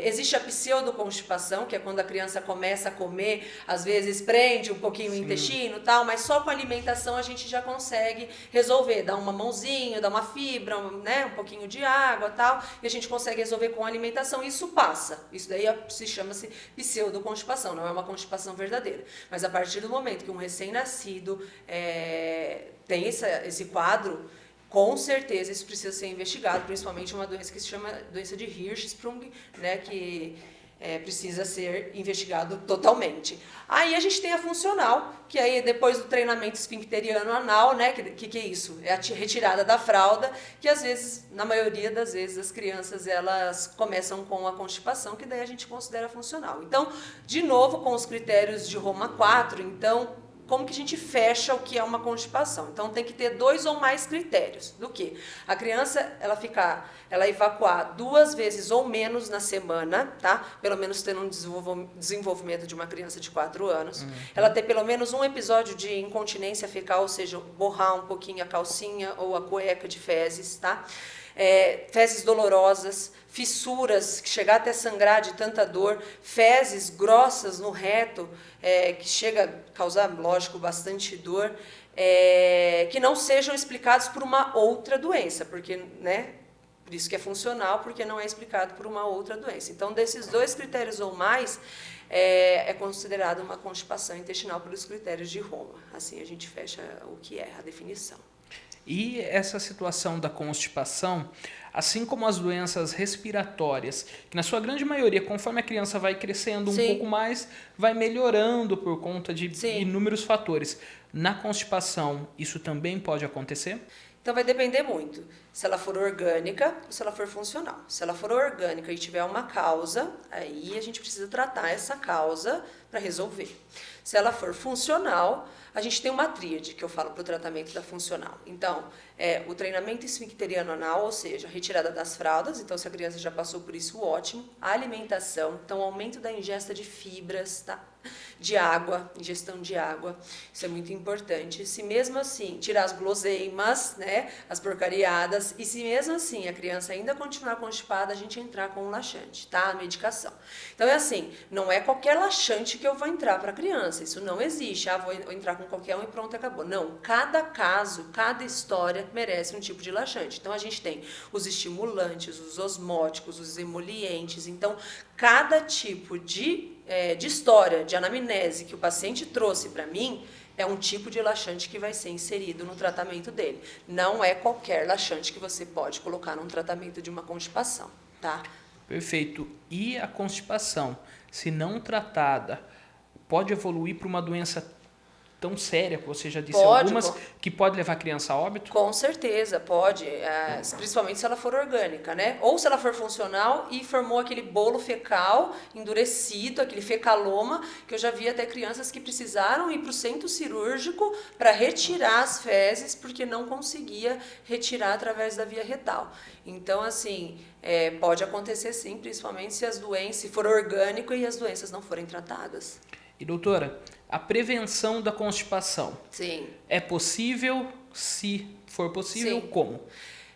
Existe a pseudoconstipação, que é quando a criança começa a comer, às vezes prende um pouquinho o intestino e tal, mas só com a alimentação a gente já consegue resolver, dar uma mãozinha, dar uma fibra, né, um pouquinho de água e tal, e a gente consegue resolver com a alimentação, e isso passa. Isso daí chama-se pseudoconstipação, não é uma constipação verdadeira. Mas a partir do momento que um recém-nascido tem esse quadro, com certeza isso precisa ser investigado, principalmente uma doença que se chama doença de Hirschsprung, né, que precisa ser investigado totalmente. Aí a gente tem a funcional, que aí depois do treinamento esfincteriano anal, né, que é isso? É a retirada da fralda, que às vezes, na maioria das vezes, as crianças elas começam com a constipação, que daí a gente considera funcional. Então, de novo, com os critérios de Roma 4, então, como que a gente fecha o que é uma constipação? Então, tem que ter 2 ou mais critérios. Do que? A criança, ela evacuar 2 vezes ou menos na semana, tá? Pelo menos tendo um desenvolvimento de uma criança de 4 anos. Ela ter pelo menos um episódio de incontinência fecal, ou seja, borrar um pouquinho a calcinha ou a cueca de fezes, tá? Fezes dolorosas, fissuras, que chegar até sangrar de tanta dor, fezes grossas no reto, que chega a causar, lógico, bastante dor, que não sejam explicados por uma outra doença, porque, né, por isso que é funcional, porque não é explicado por uma outra doença. Então, desses 2 critérios ou mais, é considerado uma constipação intestinal pelos critérios de Roma. Assim a gente fecha o que é a definição. E essa situação da constipação, assim como as doenças respiratórias, que na sua grande maioria, conforme a criança vai crescendo um pouco mais, vai melhorando por conta de inúmeros fatores. Na constipação, isso também pode acontecer? Então vai depender muito, se ela for orgânica ou se ela for funcional. Se ela for orgânica e tiver uma causa, aí a gente precisa tratar essa causa para resolver. Se ela for funcional, a gente tem uma tríade que eu falo para o tratamento da funcional. Então, o treinamento esfincteriano anal, ou seja, a retirada das fraldas, então se a criança já passou por isso, ótimo. A alimentação, então aumento da ingesta de fibras, tá? De água, ingestão de água, isso é muito importante. Se mesmo assim, tirar as guloseimas, né, as porcariadas, e se mesmo assim a criança ainda continuar constipada, a gente entrar com um laxante, tá? A medicação. Então é assim, não é qualquer laxante que eu vou entrar para a criança, isso não existe, vou entrar com qualquer um e pronto, acabou. Não, cada caso, cada história merece um tipo de laxante. Então a gente tem os estimulantes, os osmóticos, os emolientes, então cada tipo de história, de anamnese que o paciente trouxe para mim, é um tipo de laxante que vai ser inserido no tratamento dele. Não é qualquer laxante que você pode colocar num tratamento de uma constipação, tá? Perfeito. E a constipação, se não tratada, pode evoluir para uma doença tão séria, que você já disse algumas, que pode levar a criança a óbito? Com certeza, pode, principalmente se ela for orgânica, né? Ou se ela for funcional e formou aquele bolo fecal endurecido, aquele fecaloma, que eu já vi até crianças que precisaram ir para o centro cirúrgico para retirar as fezes, porque não conseguia retirar através da via retal. Então, assim, pode acontecer sim, principalmente se for orgânico e as doenças não forem tratadas. E doutora, a prevenção da constipação, sim, é possível? Se for possível, sim, como?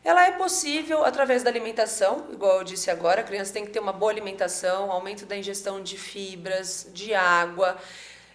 Ela é possível através da alimentação, igual eu disse agora, a criança tem que ter uma boa alimentação, aumento da ingestão de fibras, de água.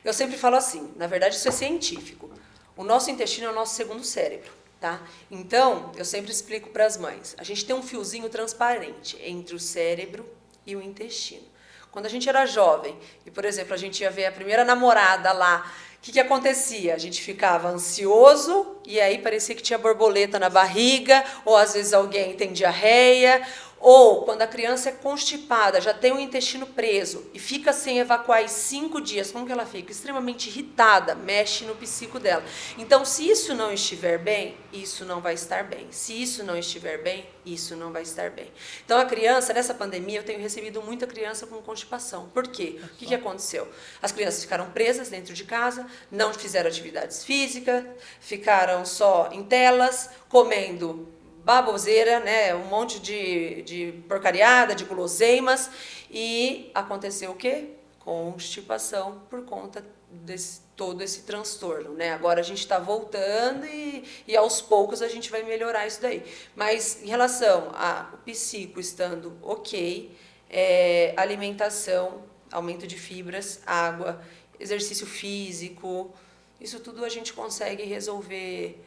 Eu sempre falo assim, na verdade isso é científico, o nosso intestino é o nosso segundo cérebro, tá? Então, eu sempre explico para as mães, a gente tem um fiozinho transparente entre o cérebro e o intestino. Quando a gente era jovem e, por exemplo, a gente ia ver a primeira namorada lá, o que acontecia? A gente ficava ansioso e aí parecia que tinha borboleta na barriga, ou às vezes alguém tem diarreia, ou quando a criança é constipada, já tem o intestino preso e fica sem evacuar em 5 dias, como que ela fica? Extremamente irritada, mexe no psico dela. Então, se isso não estiver bem, isso não vai estar bem. Se isso não estiver bem, isso não vai estar bem. Então, a criança, nessa pandemia, eu tenho recebido muita criança com constipação. Por quê? O que aconteceu? As crianças ficaram presas dentro de casa, não fizeram atividades físicas, ficaram só em telas, comendo baboseira, né, um monte de porcariada, de guloseimas, e aconteceu o quê? Constipação por conta desse todo esse transtorno, né? Agora a gente está voltando e aos poucos a gente vai melhorar isso daí. Mas em relação ao psico estando ok, alimentação, aumento de fibras, água, exercício físico, isso tudo a gente consegue resolver.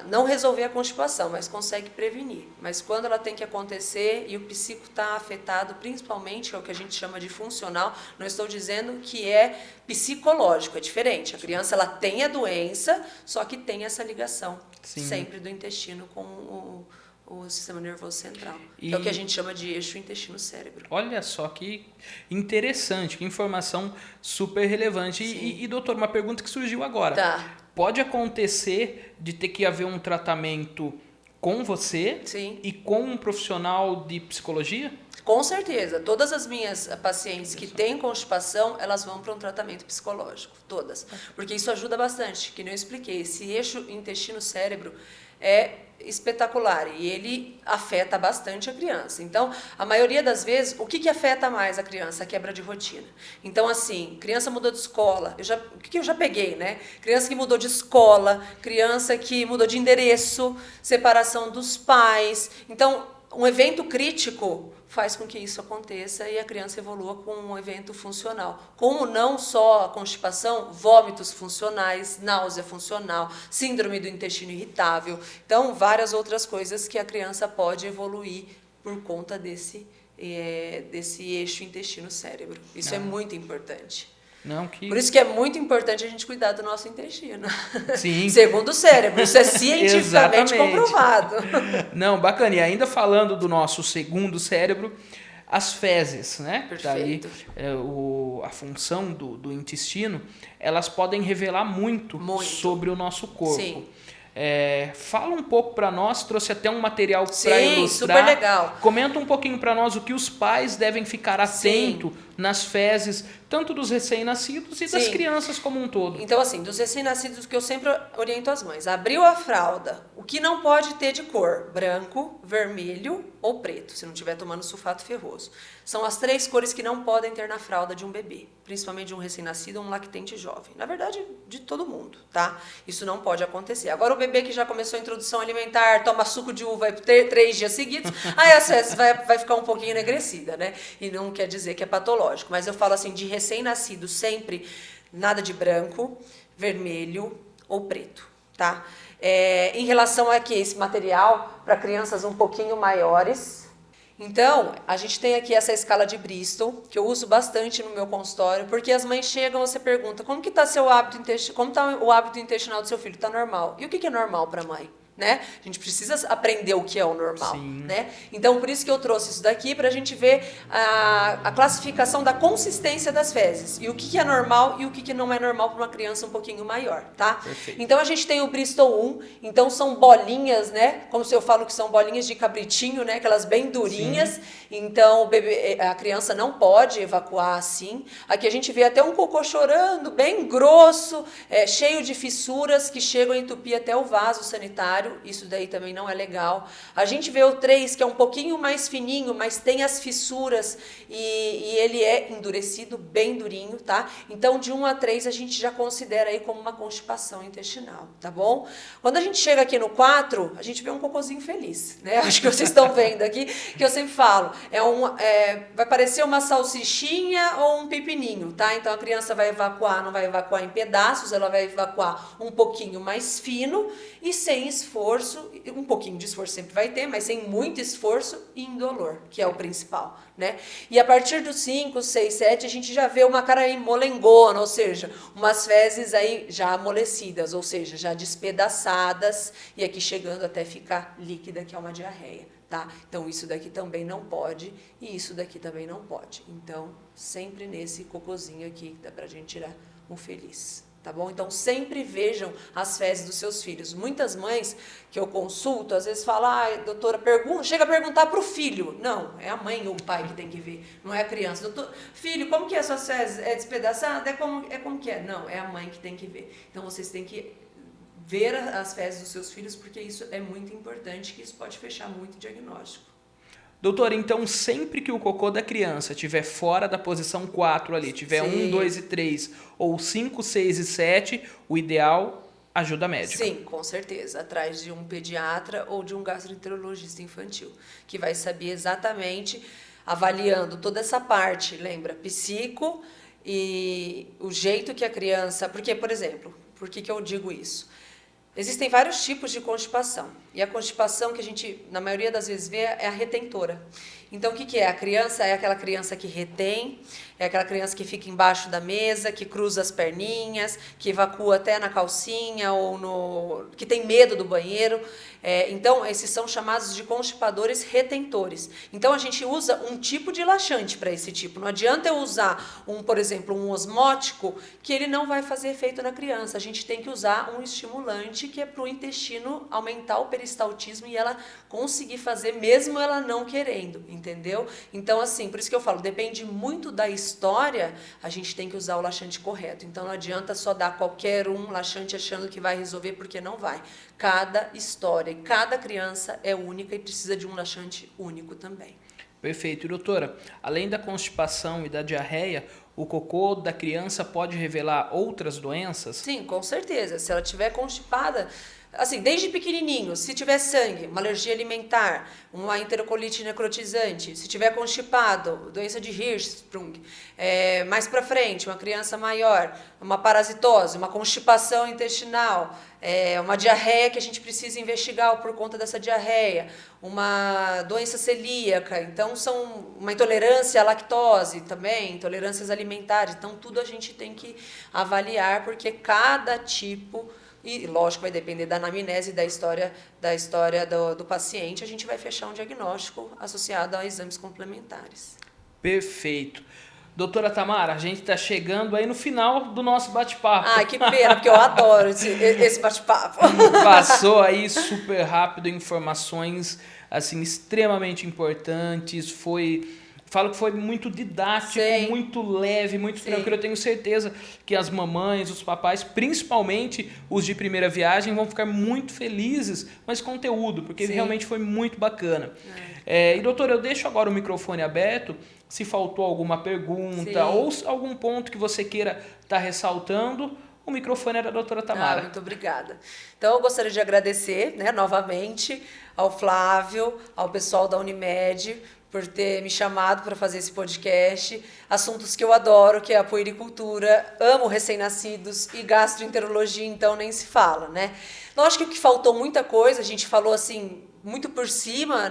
Não resolver a constipação, mas consegue prevenir. Mas quando ela tem que acontecer e o psico está afetado, principalmente, é o que a gente chama de funcional, não estou dizendo que é psicológico, é diferente. A criança ela tem a doença, só que tem essa ligação sempre do intestino com o sistema nervoso central, que é o que a gente chama de eixo intestino-cérebro. Olha só que interessante, que informação super relevante. E doutor, uma pergunta que surgiu agora. Tá. Pode acontecer de ter que haver um tratamento com você e com um profissional de psicologia? Com certeza. Todas as minhas pacientes que têm constipação, elas vão para um tratamento psicológico. Todas. Porque isso ajuda bastante, que nem eu expliquei. Esse eixo intestino-cérebro é espetacular e ele afeta bastante a criança. Então, a maioria das vezes, o que afeta mais a criança? A quebra de rotina. Então, assim, criança mudou de escola, o que eu já peguei, né? Criança que mudou de escola, criança que mudou de endereço, separação dos pais. Então, um evento crítico faz com que isso aconteça e a criança evolua com um evento funcional. Como não só a constipação, vômitos funcionais, náusea funcional, síndrome do intestino irritável. Então, várias outras coisas que a criança pode evoluir por conta desse eixo intestino-cérebro. Isso é muito importante. Por isso que é muito importante a gente cuidar do nosso intestino. Sim. Segundo o cérebro, isso é cientificamente comprovado. Não, bacana. E ainda falando do nosso segundo cérebro, as fezes, né? Perfeito. Daí, a função do intestino, elas podem revelar muito sobre o nosso corpo. Sim. Fala um pouco para nós, trouxe até um material para ilustrar. Super legal. Comenta um pouquinho para nós o que os pais devem ficar atento nas fezes, tanto dos recém-nascidos e das crianças como um todo. Então, assim, dos recém-nascidos, o que eu sempre oriento as mães, abriu a fralda, o que não pode ter de cor? Branco, vermelho ou preto, se não estiver tomando sulfato ferroso. São as 3 cores que não podem ter na fralda de um bebê, principalmente de um recém-nascido ou um lactente jovem. Na verdade, de todo mundo, tá? Isso não pode acontecer. Agora, o bebê que já começou a introdução alimentar, toma suco de uva 3 dias seguidos, aí a fezes vai ficar um pouquinho enegrecida, né? E não quer dizer que é patológico. Mas eu falo assim, de recém-nascido, sempre nada de branco, vermelho ou preto, tá? Em relação a esse material, para crianças um pouquinho maiores. Então, a gente tem aqui essa escala de Bristol, que eu uso bastante no meu consultório, porque as mães chegam e você pergunta, como que está seu hábito intestinal, como está o hábito intestinal do seu filho? Está normal. E o que é normal para a mãe? Né? A gente precisa aprender o que é o normal, né? Então, por isso que eu trouxe isso daqui, para a gente ver a classificação da consistência das fezes, e o que é normal e o que não é normal para uma criança um pouquinho maior, tá? Perfeito. Então, a gente tem o Bristol 1, então são bolinhas, né? Como se eu falo que são bolinhas de cabritinho, né? Aquelas bem durinhas. Então, a criança não pode evacuar assim. Aqui a gente vê até um cocô chorando, bem grosso, cheio de fissuras que chegam a entupir até o vaso sanitário. Isso daí também não é legal. A gente vê o 3, que é um pouquinho mais fininho, mas tem as fissuras e ele é endurecido, bem durinho, tá? Então, de 1 a 3, a gente já considera aí como uma constipação intestinal, tá bom? Quando a gente chega aqui no 4, a gente vê um cocôzinho feliz, né? Acho que vocês estão vendo aqui, que eu sempre falo, vai parecer uma salsichinha ou um pepininho, tá? Então, a criança vai evacuar, não vai evacuar em pedaços, ela vai evacuar um pouquinho mais fino e sem esforço. esforço, um pouquinho de esforço sempre vai ter, mas sem muito esforço e indolor, que é o principal, né? E a partir dos 5, 6, 7, a gente já vê uma cara aí molengona, ou seja, umas fezes aí já amolecidas, ou seja, já despedaçadas, e aqui chegando até ficar líquida, que é uma diarreia, tá? Então, isso daqui também não pode, e isso daqui também não pode. Então, sempre nesse cocôzinho aqui, dá pra gente tirar um feliz. Tá bom? Então, sempre vejam as fezes dos seus filhos. Muitas mães que eu consulto, às vezes falam, doutora, chega a perguntar para o filho. Não, é a mãe ou o pai que tem que ver, não é a criança. Doutor, filho, como que é a sua fezes? É despedaçada? É como que é? Não, é a mãe que tem que ver. Então, vocês têm que ver as fezes dos seus filhos, porque isso é muito importante, que isso pode fechar muito o diagnóstico. Doutora, então sempre que o cocô da criança estiver fora da posição 4 ali, tiver 1, 2 e 3, ou 5, 6 e 7, o ideal, ajuda médica. Sim, com certeza, atrás de um pediatra ou de um gastroenterologista infantil, que vai saber exatamente, avaliando toda essa parte, lembra, psico e o jeito que a criança... Porque, por exemplo, por que eu digo isso? Existem vários tipos de constipação. E a constipação que a gente, na maioria das vezes, vê é a retentora. Então, o que é? A criança é aquela criança que retém, é aquela criança que fica embaixo da mesa, que cruza as perninhas, que evacua até na calcinha, ou que tem medo do banheiro. Então, esses são chamados de constipadores retentores. Então, a gente usa um tipo de laxante para esse tipo. Não adianta eu usar, por exemplo, um osmótico, que ele não vai fazer efeito na criança. A gente tem que usar um estimulante que é para o intestino aumentar o peristaltismo e ela conseguir fazer, mesmo ela não querendo, entendeu? Então, assim, por isso que eu falo, depende muito da história, a gente tem que usar o laxante correto. Então, não adianta só dar qualquer laxante achando que vai resolver, porque não vai. Cada história e cada criança é única e precisa de um laxante único também. Perfeito. E, doutora, além da constipação e da diarreia, o cocô da criança pode revelar outras doenças? Sim, com certeza. Se ela estiver constipada, assim, desde pequenininho, se tiver sangue, uma alergia alimentar, uma enterocolite necrotizante, se tiver constipado, doença de Hirschsprung, mais para frente, uma criança maior, uma parasitose, uma constipação intestinal, uma diarreia que a gente precisa investigar por conta dessa diarreia, uma doença celíaca, então são uma intolerância à lactose também, intolerâncias alimentares, então tudo a gente tem que avaliar, porque cada tipo... E, lógico, vai depender da anamnese e da história do paciente, a gente vai fechar um diagnóstico associado a exames complementares. Perfeito. Doutora Tamara, a gente está chegando aí no final do nosso bate-papo. Ai, que pena, porque eu adoro esse bate-papo. Passou aí super rápido, informações assim extremamente importantes, Falo que foi muito didático, sim, muito leve, muito sim, tranquilo. Eu tenho certeza que as mamães, os papais, principalmente os de primeira viagem, vão ficar muito felizes com esse conteúdo, porque sim, realmente foi muito bacana. E, doutora, eu deixo agora o microfone aberto, se faltou alguma pergunta, sim, ou algum ponto que você queira estar ressaltando, o microfone é da doutora Tamara. Muito obrigada. Então, eu gostaria de agradecer, novamente ao Flávio, ao pessoal da Unimed, por ter me chamado para fazer esse podcast, assuntos que eu adoro, que é a puericultura, amo recém-nascidos e gastroenterologia, então nem se fala, né? Lógico que faltou muita coisa, a gente falou assim, muito por cima,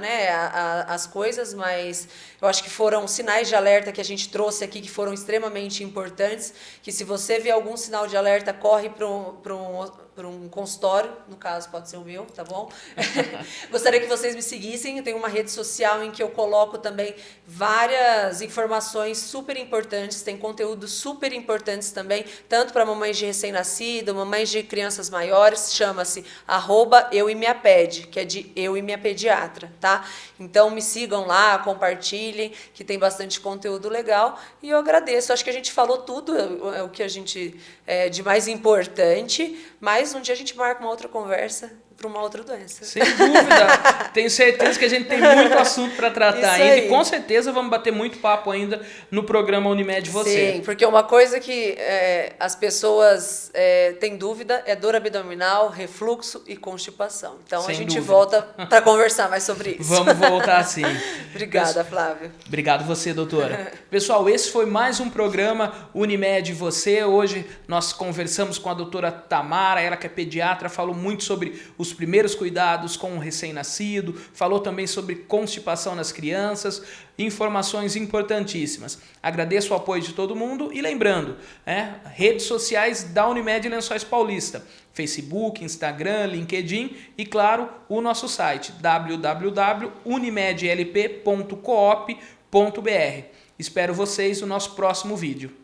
as coisas, mas eu acho que foram sinais de alerta que a gente trouxe aqui, que foram extremamente importantes, que se você vê algum sinal de alerta, corre para um consultório, no caso pode ser o meu, tá bom? Gostaria que vocês me seguissem, eu tenho uma rede social em que eu coloco também várias informações super importantes, tem conteúdos super importantes também, tanto para mamães de recém-nascido, mamães de crianças maiores, chama-se @eueminhaped, que é de eu e minha pediatra, tá? Então me sigam lá, compartilhem, que tem bastante conteúdo legal, e eu agradeço, acho que a gente falou tudo, o que a gente de mais importante, mas um dia a gente marca uma outra conversa para uma outra doença. Sem dúvida. Tenho certeza que a gente tem muito assunto para tratar ainda. E com certeza vamos bater muito papo ainda no programa Unimed Você. Sim, porque uma coisa que as pessoas têm dúvida é dor abdominal, refluxo e constipação. Então a gente volta para conversar mais sobre isso. Vamos voltar sim. Obrigada, Flávio. Obrigado você, doutora. Pessoal, esse foi mais um programa Unimed Você. Hoje nós conversamos com a doutora Tamara, ela que é pediatra, falou muito sobre os primeiros cuidados com o recém-nascido, falou também sobre constipação nas crianças, informações importantíssimas. Agradeço o apoio de todo mundo e lembrando, redes sociais da Unimed Lençóis Paulista, Facebook, Instagram, LinkedIn e, claro, o nosso site www.unimedlp.coop.br. Espero vocês no nosso próximo vídeo.